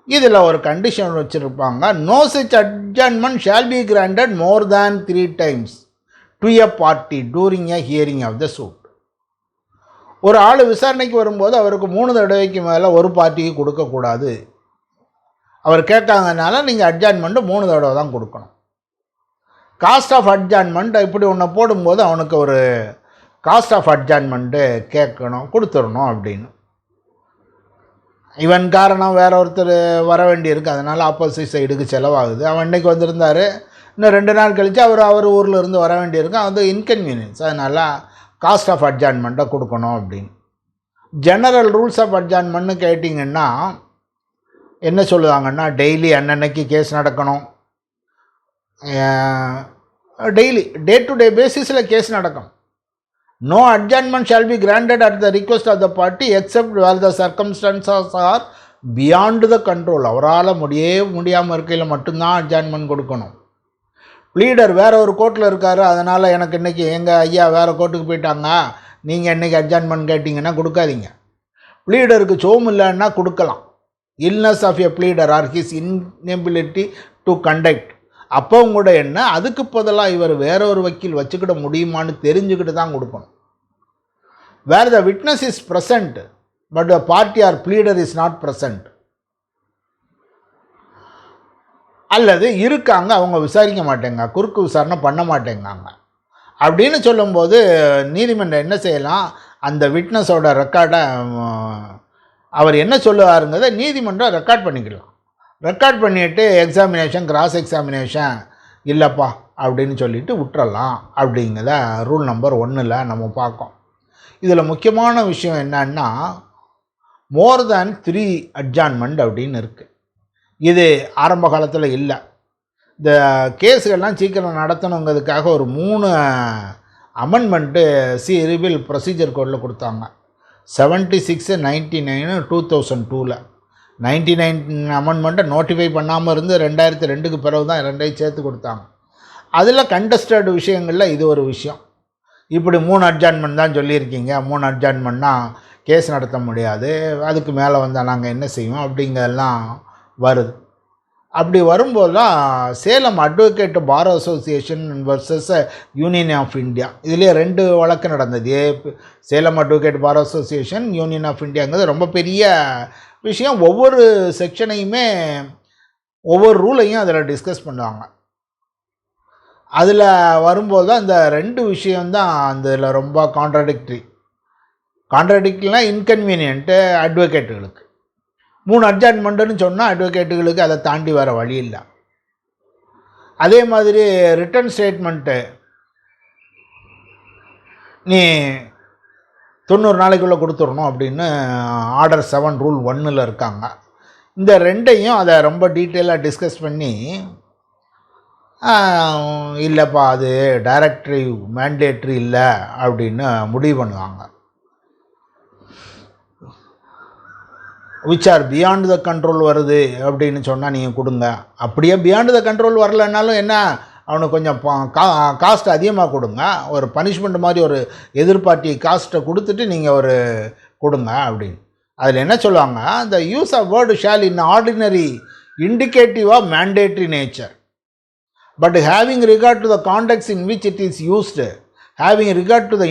இதில் ஒரு கண்டிஷன் வச்சுருப்பாங்க, no such adjournment shall be granted more than 3 times to a party during a hearing of the suit. ஒரு ஆள் விசாரணைக்கு வரும்போது அவருக்கு 3 தடவைக்கு மேலே ஒரு பார்ட்டிக்கு கொடுக்கக்கூடாது. அவர் கேட்காங்கனால நீங்கள் அட்ஜாயின்மெண்ட்டு 3 தடவை தான் கொடுக்கணும். காஸ்ட் ஆஃப் அட்ஜாயின்மெண்ட் இப்படி ஒன்று போடும்போது அவனுக்கு ஒரு காஸ்ட் ஆஃப் அட்ஜாயின்மெண்ட்டு கொடுத்துடணும் அப்படின்னு. இவன் காரணம் வேற ஒருத்தர் வர வேண்டியிருக்கு, அதனால் ஆப்போசிட் சைடுக்கு செலவாகுது. அவன் இன்றைக்கி வந்திருந்தார், இன்னும் 2 நாள் கழித்து அவர் ஊரில் இருந்து வர வேண்டியிருக்கு, அது இன்கன்வீனியன்ஸ், அதனால் காஸ்ட் ஆஃப் அட்ஜாயின்மெண்ட்டை கொடுக்கணும் அப்படின்னு. ஜெனரல் ரூல்ஸ் ஆஃப் அட்ஜாயின்மெண்ட்னு கேட்டிங்கன்னா என்ன சொல்லுவாங்கன்னா, டெய்லி அன்னன்னைக்கு கேஸ் நடக்கணும், டெய்லி டே டு டே பேசிஸில் கேஸ் நடக்கும். No adjournment shall be granted at the request of the party except where the circumstances are beyond the control. அவரால் முடியாமல் இருக்கையில் மட்டும்தான் அட்ஜாயின்மெண்ட் கொடுக்கணும். ப்ளீடர் வேறு ஒரு கோர்ட்டில் இருக்கார், அதனால் எனக்கு இன்றைக்கி எங்கள் ஐயா வேறு கோர்ட்டுக்கு போயிட்டாங்க, நீங்கள் இன்றைக்கி அட்ஜாயின்மெண்ட் கேட்டிங்கன்னா கொடுக்காதீங்க. ப்ளீடருக்கு சோம் இல்லைன்னா கொடுக்கலாம். Illness of a pleader or his inability to conduct. அப்போ கூட என்ன, அதுக்கு பதிலாக இவர் வேற ஒரு வக்கீல் வச்சுக்கிட முடியுமான்னு தெரிஞ்சுக்கிட்டு தான் கொடுக்கணும். Where the witness is present but the party or pleader is not present, அல்லது இருக்காங்க அவங்க விசாரிக்க மாட்டேங்க, குறுக்கு விசாரணை பண்ண மாட்டேங்காங்க அப்படின்னு சொல்லும்போது நீதிமன்றம் என்ன செய்யலாம், அந்த விட்னஸோட ரெக்கார்டை அவர் என்ன சொல்லுவாருங்கிறத நீதிமன்றம் ரெக்கார்ட் பண்ணிக்கலாம். ரெக்கார்ட் பண்ணிவிட்டு எக்ஸாமினேஷன், கிராஸ் எக்ஸாமினேஷன் இல்லைப்பா அப்படின்னு சொல்லிவிட்டு விட்டுறலாம். அப்படிங்கிறத ரூல் நம்பர் 1ல் நம்ம பார்க்கோம். இதில் முக்கியமான விஷயம் என்னன்னா, மோர் தேன் 3 அட்ஜாயின்மெண்ட் அப்படின்னு இருக்குது. இது ஆரம்ப காலத்தில் இல்லை. இந்த கேஸுகள்லாம் சீக்கிரம் நடத்தணுங்கிறதுக்காக ஒரு 3 அமெண்ட்மெண்ட்டு சிவில் ப்ரொசீஜர் கோடில் கொடுத்தாங்க. 76, 99, 2002. 99 அமெண்ட்மெண்ட்டை நோட்டிஃபை பண்ணாமல் இருந்து 2002க்கு பிறகு தான் 2ஐயும் சேர்த்து கொடுத்தாங்க. அதில் கண்டஸ்டட் விஷயங்களில் இது ஒரு விஷயம். இப்படி 3 அட்ஜாயின்மெண்ட் தான் சொல்லியிருக்கீங்க, 3 அட்ஜாயின்மெண்ட்னா கேஸ் நடத்த முடியாது, அதுக்கு மேலே வந்தால் நாங்கள் என்ன செய்வோம் அப்படிங்கிறதெல்லாம் வருது. அப்படி வரும்போது தான் Salem advocate bar association versus Union of India, இதுலேயே 2 வழக்கு நடந்தது. Salem advocate bar association, Union of இந்தியாங்கிறது ரொம்ப பெரிய விஷயம். ஒவ்வொரு செக்ஷனையுமே ஒவ்வொரு ரூலையும் அதில் டிஸ்கஸ் பண்ணுவாங்க. அதில் வரும்போது தான் இந்த 2 விஷயம்தான் அதில் ரொம்ப கான்ட்ராடிக்ட்னா இன்கன்வீனியன்ட்டு அட்வொகேட்டுகளுக்கு. 3 அட்ஜாயின்மெண்ட்டுன்னு சொன்னால் அட்வொகேட்டுகளுக்கு அதை தாண்டி வர வழி இல்லை. அதே மாதிரி ரிட்டன் ஸ்டேட்மெண்ட்டு நீ 90 நாளைக்குள்ளே கொடுத்துடணும் அப்படின்னு ஆர்டர் 7 ரூல் 1ல் இருக்காங்க. இந்த 2ஐயும் அதை ரொம்ப டீட்டெயிலாக டிஸ்கஸ் பண்ணி இல்லைப்பா அது டைரக்டிவ் மேண்டேட்ரி இல்லை அப்படின்னு முடிவு பண்ணுவாங்க. Which are beyond the control வருது அப்படின்னு சொன்னால் நீங்கள் கொடுங்க. அப்படியே பியாண்ட் த கண்ட்ரோல் வரலைன்னாலும் என்ன, அவனுக்கு கொஞ்சம் காஸ்ட் அதிகமாக கொடுங்க, ஒரு பனிஷ்மெண்ட் மாதிரி ஒரு எதிர்பார்ட்டி காஸ்ட்டை கொடுத்துட்டு நீங்கள் ஒரு கொடுங்க அப்படின்னு. அதில் என்ன சொல்லுவாங்க, the use of word shall in ordinary indicative of mandatory nature but having regard to the contexts in which it is used, having regard to the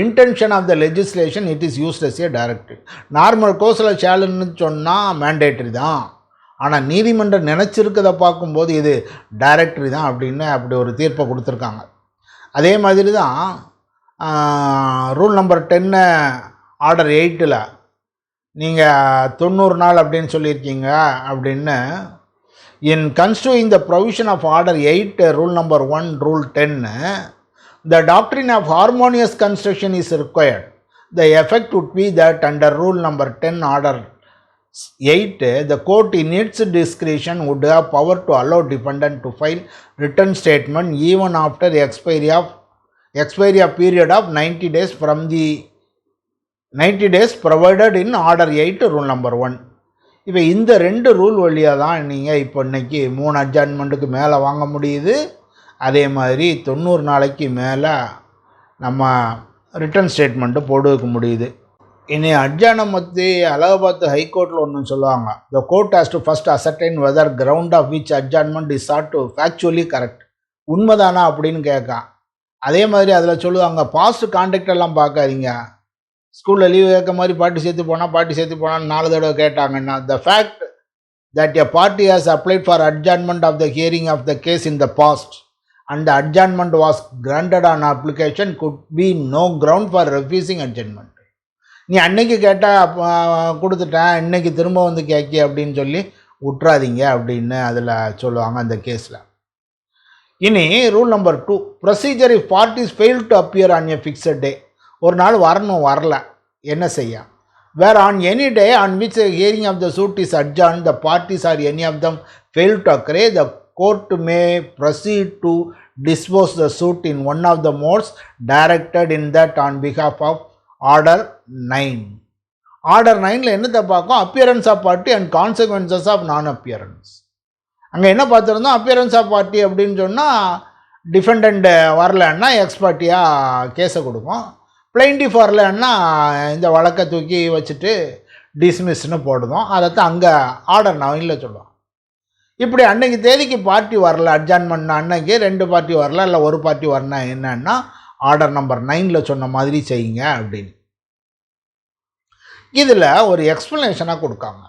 intention of the legislation, it is used as a directive. Normal கோர்ஸில் ஷாலுன்னு சொன்னால் mandatory தான், ஆனால் நீதிமன்றம் நினச்சிருக்கதை பார்க்கும்போது இது directory தான் அப்படின்னு அப்படி ஒரு தீர்ப்பை கொடுத்துருக்காங்க. அதே மாதிரி தான் ரூல் நம்பர் 10 ஆர்டர் 8ல் நீங்கள் 90 நாள் அப்படின்னு சொல்லியிருக்கீங்க அப்படின்னு. In construing the provision of order 8 rule number 1 rule 10, the doctrine of harmonious construction is required. The effect would be that under rule number 10 order 8, the court in its discretion would have power to allow defendant to file written statement even after the expiry of period of 90 days from the 90 days provided in order 8 rule number 1. இப்போ இந்த 2 rule வழியாக தான் நீங்கள் இப்போ இன்றைக்கி 3 அட்ஜாயின்மெண்ட்டுக்கு மேலே வாங்க முடியுது. அதே மாதிரி 90 நாளைக்கு மேலே நம்ம ரிட்டன் ஸ்டேட்மெண்ட்டு போடுக்க முடியுது. இனி அட்ஜானம் பற்றி அலகாபாத் ஹைகோர்ட்டில் ஒன்று சொல்லுவாங்க, the court has to first ascertain whether ground of which adjournment is sought to factually correct. உண்மைதானா அப்படின்னு கேட்கான். அதே மாதிரி அதில் சொல்லுவாங்க, பாஸ்ட் கான்டாக்ட் எல்லாம் பார்க்காதீங்க, ஸ்கூலில் லீவ் கேட்க மாதிரி பாட்டி சேர்த்து போனால் 4 தடவை கேட்டாங்கன்னா, the fact that a party has applied for adjournment of the hearing of the case in the past and the adjournment was granted on application could be no ground for refusing adjournment. நீ அன்னைக்கு கேட்டால் கொடுத்துட்டேன், இன்னைக்கு திரும்ப வந்து கேட்கி அப்படின்னு சொல்லி விட்றாதீங்க அப்படின்னு அதில் சொல்லுவாங்க அந்த கேஸில். இனி rule number 2, procedure if parties fail to appear on a fixed day. ஒரு நாள் வரல, என்ன செய்ய? Where on any day on which the hearing of the suit is adjourned, the parties or any of them fail to occur, the court may proceed to dispose the suit in one of the modes directed in that on behalf of Order 9. Order 9ல என்னத்தை பார்க்கும்? appearance of party and consequences of non-appearance. அங்கே என்ன பார்த்துருந்தோம்? appearance of party அப்படின்னு சொன்னால் டிஃபெண்டண்ட் வரலன்னா X பார்ட்டியாக கேஸை கொடுக்கும். பிளைண்டிஃப் வரலன்னா இந்த வழக்கை தூக்கி வச்சுட்டு டிஸ்மிஸ்ன்னு போடுதோம். அதைத்தான் அங்கே ஆர்டர் 9ல் சொல்லுவோம். இப்படி அன்னைக்கு தேதிக்கு பார்ட்டி வரல, அட்ஜாயின்மெண்ட் அன்னைக்கு 2 பார்ட்டி வரல, இல்லை ஒரு பார்ட்டி வரனா என்னன்னா ஆர்டர் நம்பர் 9ல் சொன்ன மாதிரி செய்யுங்க அப்படின்னு. இதில் ஒரு எக்ஸ்பிளனேஷனாக கொடுக்காங்க.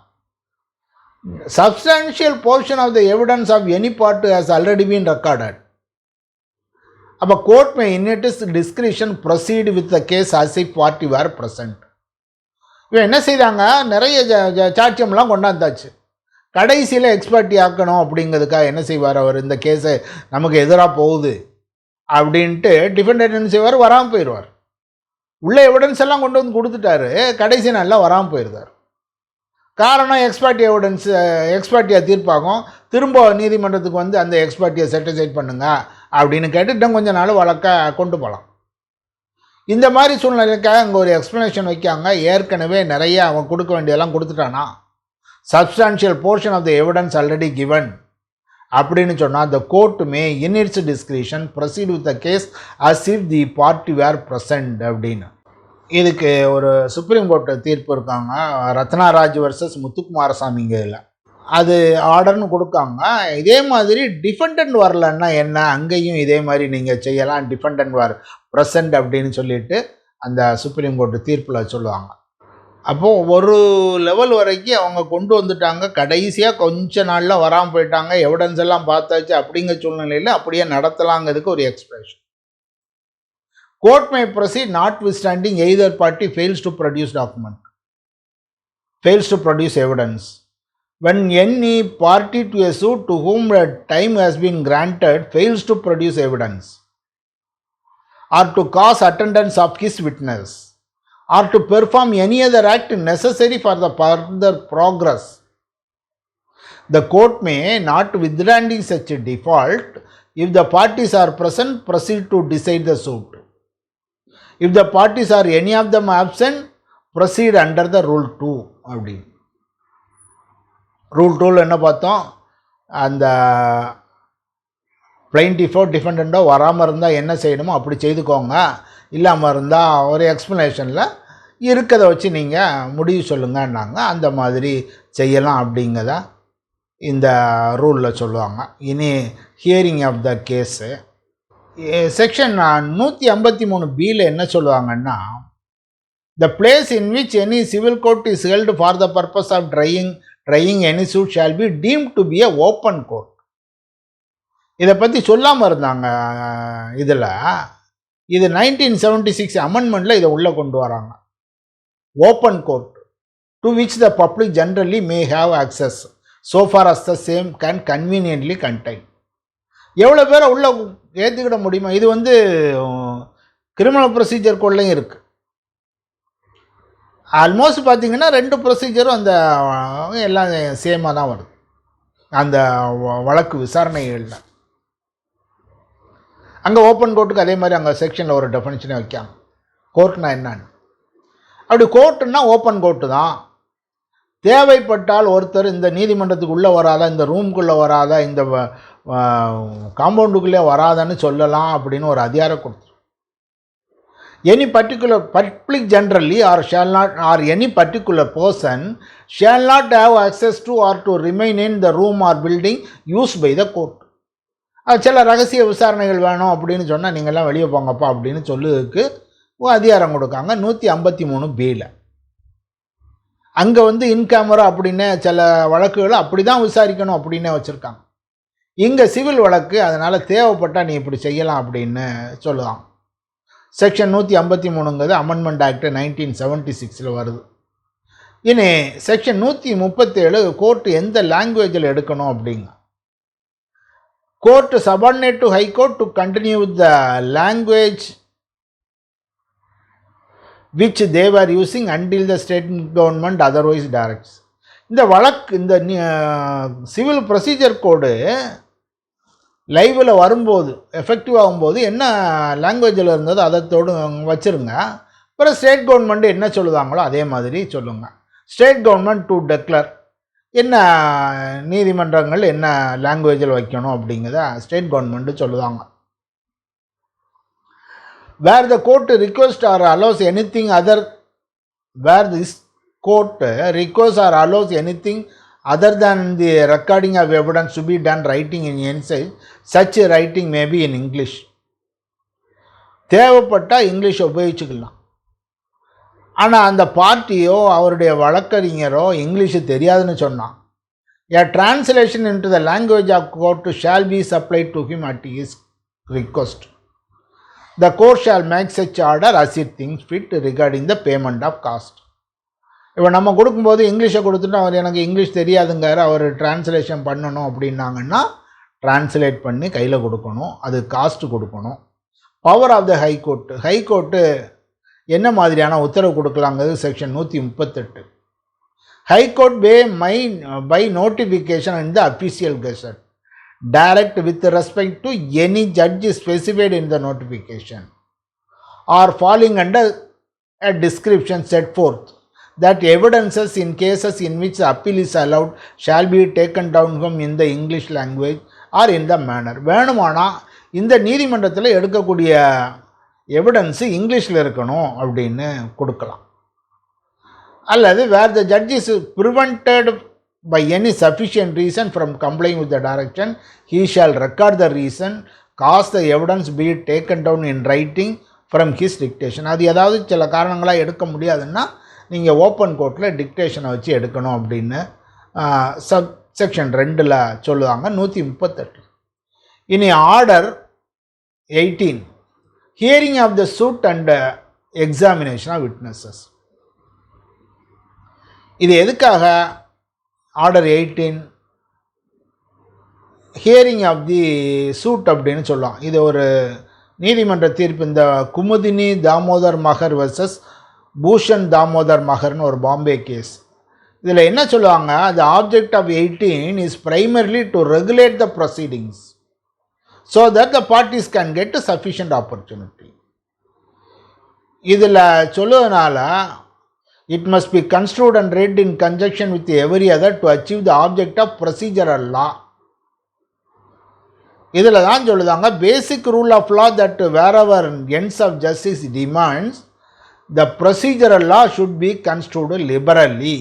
Substantial portion of the evidence of any party has already been recorded. அப்போ court may in its discretion proceed with the case as if party were present. இவன் என்ன செய்தாங்க? நிறைய சாட்சியம்லாம் கொண்டாந்தாச்சு. கடைசியில் எக்ஸ்பர்ட்டி ஆக்கணும் அப்படிங்கிறதுக்காக என்ன செய்வார் அவர்? இந்த கேஸை நமக்கு எதிராக போகுது அப்படின்ட்டு டிஃபெண்டன்ட் என்ன செய்வார்? வராமல் போயிடுவார். உள்ள எவிடன்ஸ் எல்லாம் கொண்டு வந்து கொடுத்துட்டாரு, கடைசி நாளில் வராமல் போயிருந்தார். காரணம் எக்ஸ்பர்ட்டியாக தீர்ப்பாகும், திரும்ப நீதிமன்றத்துக்கு வந்து அந்த எக்ஸ்பர்ட்டியை செட்டிசைட் பண்ணுங்க அப்படின்னு கேட்டுட்டு கொஞ்சம் நாள் வழக்க கொண்டு போகலாம். இந்த மாதிரி சூழ்நிலைக்காக அங்கே ஒரு எக்ஸ்ப்ளனேஷன் வைக்காங்க. ஏற்கனவே நிறைய அவன் கொடுக்க வேண்டியதெல்லாம் கொடுத்துட்டானா, substantial portion of the evidence already given அப்படின்னு சொன்னால் the court may in its discretion proceed with the case as if the party were present அப்படின்னு. இதுக்கு ஒரு சுப்ரீம் கோர்ட்டு தீர்ப்பு இருக்காங்க, ரத்னாராஜ் வர்சஸ் முத்துக்குமாரசாமிங்க. இதில் அது ஆர்டர்னு கொடுக்காங்க. இதே மாதிரி டிஃபெண்டன்ட் வரலன்னா என்ன, அங்கேயும் இதே மாதிரி நீங்கள் செய்யலாம், டிஃபெண்டன்ட் வேர் ப்ரெசன்ட் அப்படின்னு சொல்லிட்டு அந்த சுப்ரீம் கோர்ட்டு தீர்ப்பில் சொல்லுவாங்க. அப்போது ஒரு லெவல் வரைக்கும் அவங்க கொண்டு வந்துட்டாங்க. கடைசியாக கொஞ்ச நாளில் வராமல் போயிட்டாங்க, எவிடன்ஸ் எல்லாம் பார்த்தாச்சு அப்படிங்கிற சூழ்நிலையில் அப்படியே நடத்தலாங்கிறதுக்கு ஒரு expression. Court May proceed not withstanding either party fails to produce document, fails to produce evidence. when any party to a suit to whom a time has been granted fails to produce evidence or to cause attendance of his witness or to perform any other act necessary for the further progress, the court may, not withstanding such a default, if the parties are present, proceed to decide the suit. If the parties are any of them absent, proceed under the rule 2 அப்படி. Rule 2ல் என்ன பார்த்தோம்? அந்த பிளைண்டிஃபோ டிஃபெண்டண்ட்டோ வராமல் இருந்தால் என்ன செய்யணுமோ அப்படி செய்துக்கோங்க, இல்லாமல் இருந்தால் ஒரு எக்ஸ்ப்ளனேஷனில் இருக்கிறத வச்சு நீங்கள் முடிவு சொல்லுங்கன்னாங்க. அந்த மாதிரி செய்யலாம் அப்படிங்கிறத இந்த ரூலில் சொல்லுவாங்க. இனி hearing of the case section 153B என்ன சொல்லுவாங்கன்னா, the place in which any civil court is held for the purpose of trying any suit shall be deemed to be a open court. இதை பற்றி சொல்லாமல் இருந்தாங்க. இதில் இது 1976 அமெண்ட்மெண்ட்டில் இதை உள்ளே கொண்டு வராங்க. Open court to which the public generally may have access so far as the same can conveniently contain. எவ்வளோ பேரை உள்ளே ஏற்றுக்கிட முடியுமா? இது வந்து கிரிமினல் ப்ரொசீஜர் கோட்லையும் இருக்குது. ஆல்மோஸ்ட் பார்த்திங்கன்னா 2 ப்ரொசீஜரும் அந்த எல்லாம் சேமாக தான் வருது அந்த வழக்கு விசாரணைகளில். அங்கே ஓப்பன் கோர்ட்டுக்கு அதே மாதிரி அங்கே செக்ஷனில் ஒரு டெஃபினிஷனை வைக்காங்க. கோர்ட்னா என்னன்னு. அப்படி கோர்ட்டுன்னா ஓப்பன் கோர்ட்டு தான். தேவைப்பட்டால் ஒருத்தர் இந்த நீதிமன்றத்துக்கு உள்ளே வராதா, இந்த ரூம்குள்ளே வராதா, இந்த காம்பவுண்டுக்குள்ளே வராதான்னு சொல்லலாம் அப்படின்னு ஒரு அதிகாரம் கொடுத்து. Any particular public generally or shall not, or any particular person shall not have access to or to remain in the room or building used by the court. சில ரகசிய விசாரணைகள் வேணும் அப்படின்னு சொன்னால் நீங்கள்லாம் வெளியே போங்கப்பா அப்படின்னு சொல்லுறதுக்கு அதிகாரம் கொடுக்காங்க 153Bயில். அங்கே வந்து இன்கேமரா அப்படின்னு சில வழக்குகளை அப்படி தான் விசாரிக்கணும் அப்படின்னே வச்சுருக்காங்க. இங்கே சிவில் வழக்கு, அதனால் தேவைப்பட்டால் நீ இப்படி செய்யலாம் அப்படின்னு சொல்லுவாங்க. செக்ஷன் 153ங்கிறது அமெண்ட்மெண்ட் ஆக்ட் 1976 வருது. இனி செக்ஷன் 137 கோர்ட்டு எந்த லாங்குவேஜில் எடுக்கணும் அப்படிங்க. Court subordinate to high court to continue with the language which they are using until the state government otherwise directs. இந்த வழக்கு இந்த சிவில் ப்ரொசீஜர் கோடு லைவில் வரும்போது எஃபெக்டிவ் ஆகும்போது என்ன லாங்குவேஜில் இருந்ததோ அதை வச்சுருங்க. அப்புறம் ஸ்டேட் கவர்மெண்ட் என்ன சொல்லுதாங்களோ அதே மாதிரி சொல்லுங்கள். ஸ்டேட் கவர்மெண்ட் டு டெக்ளர் என்ன நீதிமன்றங்கள் என்ன லாங்குவேஜில் வைக்கணும் அப்படிங்கிறத ஸ்டேட் கவர்மெண்ட்டு சொல்லுவாங்க. Where the court request or allows anything other where this court request or allows anything other than the recording of evidence to be done writing in any size, such writing may be in English. தேவைப்பட்டால் English உபயோகிச்சுக்கலாம். ஆனால் அந்த பார்ட்டியோ அவருடைய வழக்கறிஞரோ English தெரியாதுன்னு சொன்னான். A translation into the language of court shall be supplied to him at his request. The court shall make such order as it thinks fit regarding the payment of cost. இப்போ நம்ம கொடுக்கும்போது இங்கிலீஷை கொடுத்துட்டு அவர் எனக்கு English தெரியாதுங்கார், அவர் translation பண்ணணும் அப்படின்னாங்கன்னா translate பண்ணி கையில் கொடுக்கணும், அது காஸ்ட்டு கொடுக்கணும். Power of the high court, high court என்ன மாதிரியான உத்தரவு கொடுக்கலாங்கிறது section 138. High court by notification in the official gazette direct with respect to any judge specified in the notification or falling under a description set forth that evidences in cases in which the appeal is allowed shall be taken down from in the English language or in the manner. வேணுமானா இந்த நீதிமன்றத்தில் எடுக்கக்கூடிய evidence இங்கிலீஷில் இருக்கணும் அப்படின்னு கொடுக்கலாம். அல்லது where the judge is prevented by any sufficient reason from complying with the direction, he shall record the reason, cause the evidence be taken down in writing from his dictation. அது ஏதாவது சில காரணங்களாக எடுக்க முடியாதுன்னா நீங்கள் ஓப்பன் கோர்ட்டில் டிக்டேஷனை வச்சு எடுக்கணும் அப்படின்னு செக்ஷன் 2 சொல்லுவாங்க. 138. இனி order 18, hearing of the suit and examination of witnesses. இது எதுக்காக order 18 hearing of the suit அப்படின்னு சொல்லுவாங்க. இது ஒரு நீதிமன்ற தீர்ப்பு. இந்த குமுதினி தாமோதர் மகர் வர்சஸ் பூஷன் தாமோதர் மகர்னு ஒரு பாம்பே கேஸ். இதில் என்ன சொல்லுவாங்க, the object of 18 is primarily to regulate the proceedings so that the parties can get sufficient opportunity. இதில் சொல்லுவதனால it must be construed and read in conjunction with every other to achieve the object of procedural law. இதில் தான் சொல்லுதாங்க, basic rule of law that wherever ends of justice demands the procedural law should be construed liberally.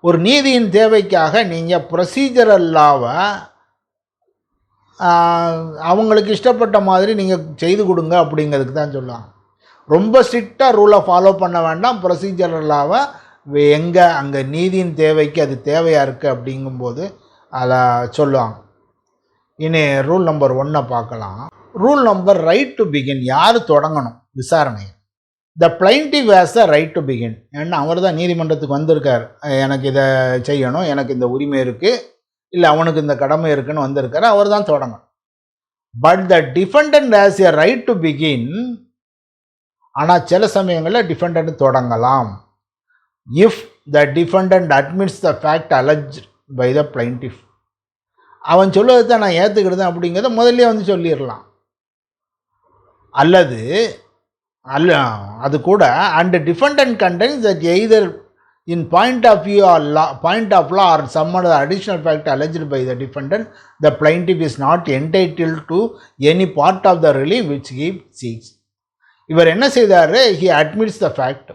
ஒரு நீதியின் தேவைக்காக நீங்கள் procedural லாவை அவங்களுக்கு இஷ்டப்பட்ட மாதிரி நீங்கள் செய்து கொடுங்க அப்படிங்கிறதுக்கு தான் சொல்லுவாங்க. ரொம்ப ஸ்ட்ரிக்டாக ரூலை ஃபாலோ பண்ண வேண்டாம். ப்ரொசீஜரலாக எங்கே அங்கே நீதியின் தேவைக்கு அது தேவையாக இருக்குது அப்படிங்கும்போது அதை சொல்லுவாங்க. இனி ரூல் நம்பர் 1 பார்க்கலாம். Rule number right to begin. யார் தொடங்கணும் விசாரணையை? The plaintiff has the right to begin. ஏன்னா அவர் தான் நீதிமன்றத்துக்கு வந்திருக்கார், எனக்கு இதை செய்யணும், எனக்கு இந்த உரிமை இருக்குது, இல்லை அவனுக்கு இந்த கடமை இருக்குன்னு வந்திருக்காரு, அவர் தான் தொடங்கணும். But the defendant has a right to begin. ஆனால் சில சமயங்களில் டிஃபெண்டன்ட் தொடங்கலாம். If the defendant admits the fact alleged by the plaintiff. அவன் சொல்லுவது தான் நான் ஏற்றுக்கிடுதேன் அப்படிங்கிறத முதல்ல வந்து சொல்லிடலாம். அல்லது அது கூட and defendant contends that either in point of view or law or some other additional fact alleged by the defendant the plaintiff is not entitled to any part of the relief which he seeks. இவர் என்ன செய்தார், he admits the fact.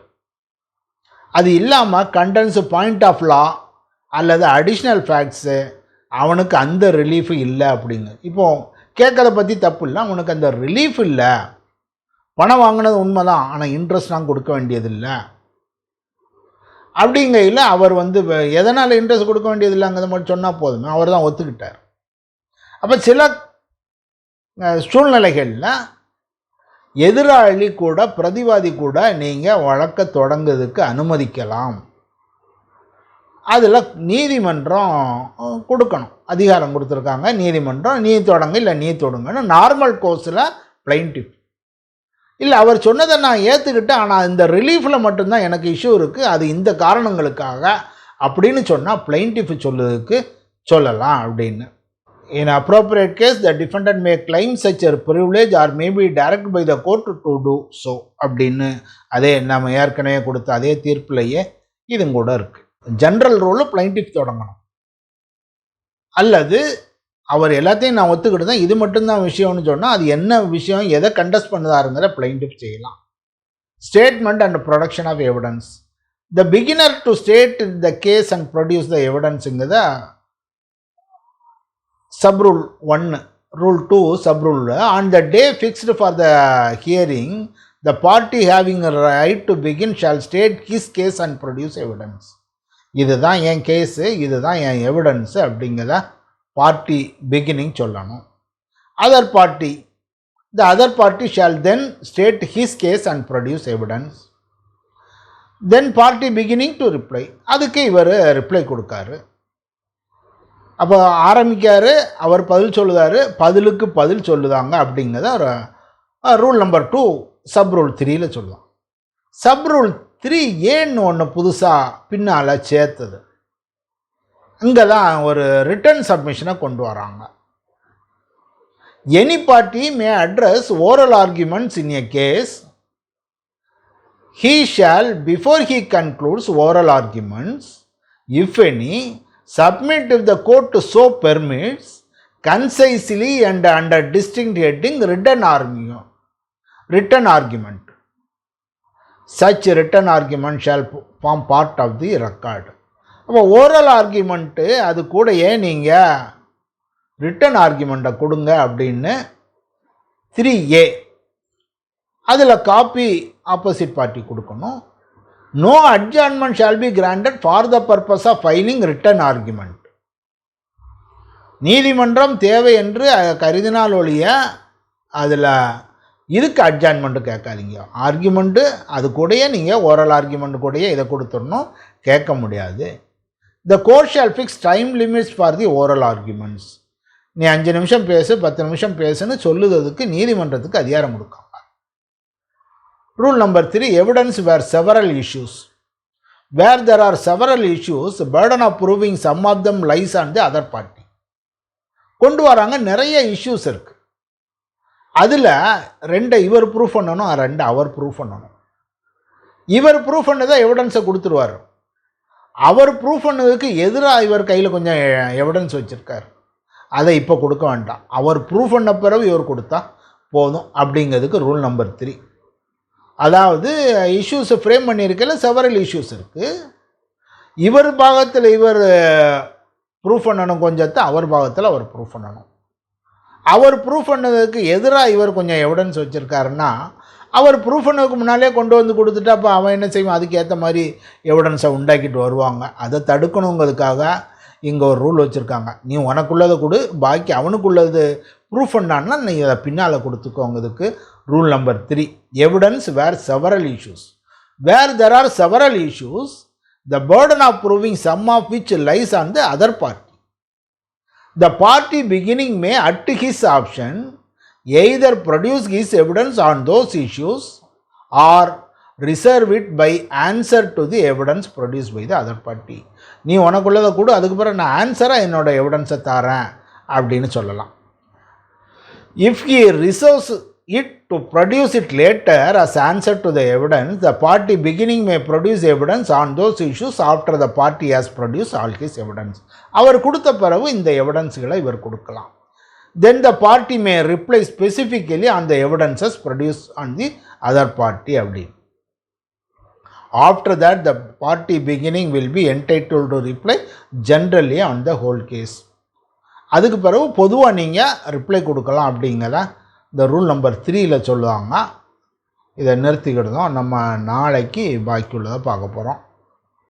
அது இல்லாமல் condense point of law அல்லது additional facts அவனுக்கு அந்த relief இல்லை அப்படிங்க. இப்போது கேட்கறத பற்றி தப்பு இல்லை, அவனுக்கு அந்த ரிலீஃப் இல்லை. பணம் வாங்கினது உண்மை தான், ஆனால் இன்ட்ரெஸ்ட் நான் கொடுக்க வேண்டியதில்லை அப்படிங்கையில் அவர் வந்து எதனால் இன்ட்ரெஸ்ட் கொடுக்க வேண்டியதில்லைங்கிறத மட்டும் சொன்னால் போதுமே, அவர் தான் ஒத்துக்கிட்டார். அப்போ சில சூழ்நிலைகளில் எதிராளி கூட பிரதிவாதி கூட நீங்கள் வழக்க தொடங்குறதுக்கு அனுமதிக்கலாம். அதில் நீதிமன்றம் கொடுக்கணும், அதிகாரம் கொடுத்துருக்காங்க நீதிமன்றம், நீ தொடங்க இல்லை நீ தொடங்கன்னு நார்மல் கோர்ஸில் பிளைன்டிஃப். இல்லை அவர் சொன்னதை நான் ஏற்றுக்கிட்டேன், ஆனால் இந்த ரிலீஃபில் மட்டும்தான் எனக்கு இஷ்யூ இருக்குது, அது இந்த காரணங்களுக்காக அப்படின்னு சொன்னால் பிளைன்டிஃப் சொல்லுறதுக்கு சொல்லலாம் அப்படின்னு. In appropriate case, the defendant may claim such a privilege or may be directed by the court to do so. அப்படின்னு அதே நம்ம ஏற்கனவே கொடுத்த அதே தீர்ப்புலையே இதுவும் கூட இருக்கு. ஜென்ரல் ரூல் பிளைண்டிஃப் தொடங்கணும், அல்லது அவர் எல்லாத்தையும் நான் ஒத்துக்கிட்டு தான் இது மட்டும்தான் விஷயம்னு சொன்னால் அது என்ன விஷயம், எதை கண்டஸ்ட் பண்ணுதாருங்கிற பிளைண்டிஃப் செய்யலாம். Statement and production of evidence. The beginner to state the case and produce the எவிடன்ஸுங்கிறத sub rule 1, rule 2 sub rule. On the day fixed for the hearing, the party having a right to begin shall state his case and produce evidence. இதுதான் என் case, இதுதான் என் evidence அப்படிங்கிறத party beginning சொல்லணும். Other party, the other party shall then state his case and produce evidence. Then party beginning to reply. அதுக்கு இவர் reply கொடுக்காரு. அப்போ ஆரம்பிக்காரு, அவர் பதில் சொல்லுதாரு, பதிலுக்கு பதில் சொல்லுதாங்க அப்படிங்கிறத ரூல் நம்பர் 2 சப் ரூல் 3ல் சொல்லுவாங்க. சப் ரூல் 3 ஏன்னு ஒன்று புதுசாக பின்னால் சேர்த்தது. இங்கே தான் ஒரு ரிட்டன் சப்மிஷனை கொண்டு வராங்க. Any party may address oral arguments in a case. He shall, before he concludes oral arguments, if any, submit if the court so permits, concisely and under distinct heading written argument. Such written argument shall form part of the record. அப்போ oral argument அது கூட ஏன் நீங்கள் return ஆர்குமெண்ட்டை கொடுங்க அப்படின்னு 3A அதில் copy opposite party கொடுக்கணும். No adjournment shall be granted for the purpose of filing written argument. நீதிமன்றம் தேவை என்று கருதினால் ஒழிய அதில் இதுக்கு அட்ஜாயின்மெண்ட்டு கேட்காதீங்க. ஆர்குமெண்ட்டு அது கூடயே நீங்கள் ஓரல் ஆர்குமெண்ட் கூடயே இதை கொடுத்துடணும், கேட்க முடியாது. The court shall fix time limits for the oral arguments. நீ 5 நிமிஷம் பேசு, 10 நிமிஷம் பேசுன்னு சொல்லுறதுக்கு நீதிமன்றத்துக்கு அதிகாரம் கொடுக்காங்க. Rule number 3, evidence where several issues. Where there are several issues, burden of proving some of them lies on the other party. கொண்டு வராங்க, நிறைய இஷ்யூஸ் இருக்கு. அதில் 2 இவர் ப்ரூஃப் பண்ணணும், 2 அவர் ப்ரூஃப் பண்ணணும். இவர் ப்ரூஃப் பண்ணதை எவிடன்ஸை கொடுத்துருவார். அவர் ப்ரூஃப் பண்ணதுக்கு எதிராக இவர் கையில் கொஞ்சம் எவிடன்ஸ் வச்சுருக்கார், அதை இப்போ கொடுக்க வேண்டாம். அவர் ப்ரூஃப் பண்ண பிறகு இவர் கொடுத்தா போதும் அப்படிங்கிறதுக்கு ரூல் நம்பர் 3. அதாவது இஷ்யூஸை ஃப்ரேம் பண்ணியிருக்கல செவரல் இஷ்யூஸ் இருக்குது. இவர் பாகத்தில் இவர் ப்ரூஃப் பண்ணணும் கொஞ்சத்தை, அவர் பாகத்தில் அவர் ப்ரூஃப் பண்ணணும். அவர் ப்ரூஃப் பண்ணதுக்கு எதிராக இவர் கொஞ்சம் எவிடன்ஸ் வச்சுருக்காருன்னா அவர் ப்ரூஃப் பண்ணதுக்கு முன்னாலே கொண்டு வந்து கொடுத்துட்டா அப்போ அவன் என்ன செய்வான், அதுக்கு ஏற்ற மாதிரி எவிடன்ஸை உண்டாக்கிட்டு வருவாங்க. அதை தடுக்கணுங்கிறதுக்காக இங்கே ஒரு ரூல் வச்சுருக்காங்க. நீ உனக்குள்ளதை கொடு, பாக்கி அவனுக்குள்ளது ப்ரூஃப் பண்ணான்னா நீ அதை பின்னால் கொடுத்துக்கோங்கிறதுக்கு rule number 3. Evidence where several issues. Where there are several issues, the burden of proving some of which lies on the other party. The party beginning may at his option either produce his evidence on those issues or reserve it by answer to the evidence produced by the other party. நீ உனக்குள்ளதை கூட, அதுக்கு பிறகு நான் ஆன்சராக என்னோட எவிடன்ஸை தரேன் அப்படின்னு சொல்லலாம். If he reserves it to produce it later as answer to the evidence, the party beginning may produce evidence on those issues after the party has produced all his evidence. அவர் கொடுத்த பிறகு இந்த எவிடன்ஸ்களை இவர் கொடுக்கலாம். Then the party may reply specifically on the evidences produced on the other party. அப்படி after that the party beginning will be entitled to reply generally on the whole case. அதுக்கு பிறகு பொதுவாக நீங்கள் ரிப்ளை கொடுக்கலாம் அப்படிங்கிறத இந்த ரூல் நம்பர் 3ல் சொல்லுவாங்க. இதை நிறுத்திக்கிட்டோம். நம்ம நாளைக்கு பாக்கி உள்ளதை பார்க்க போகிறோம்.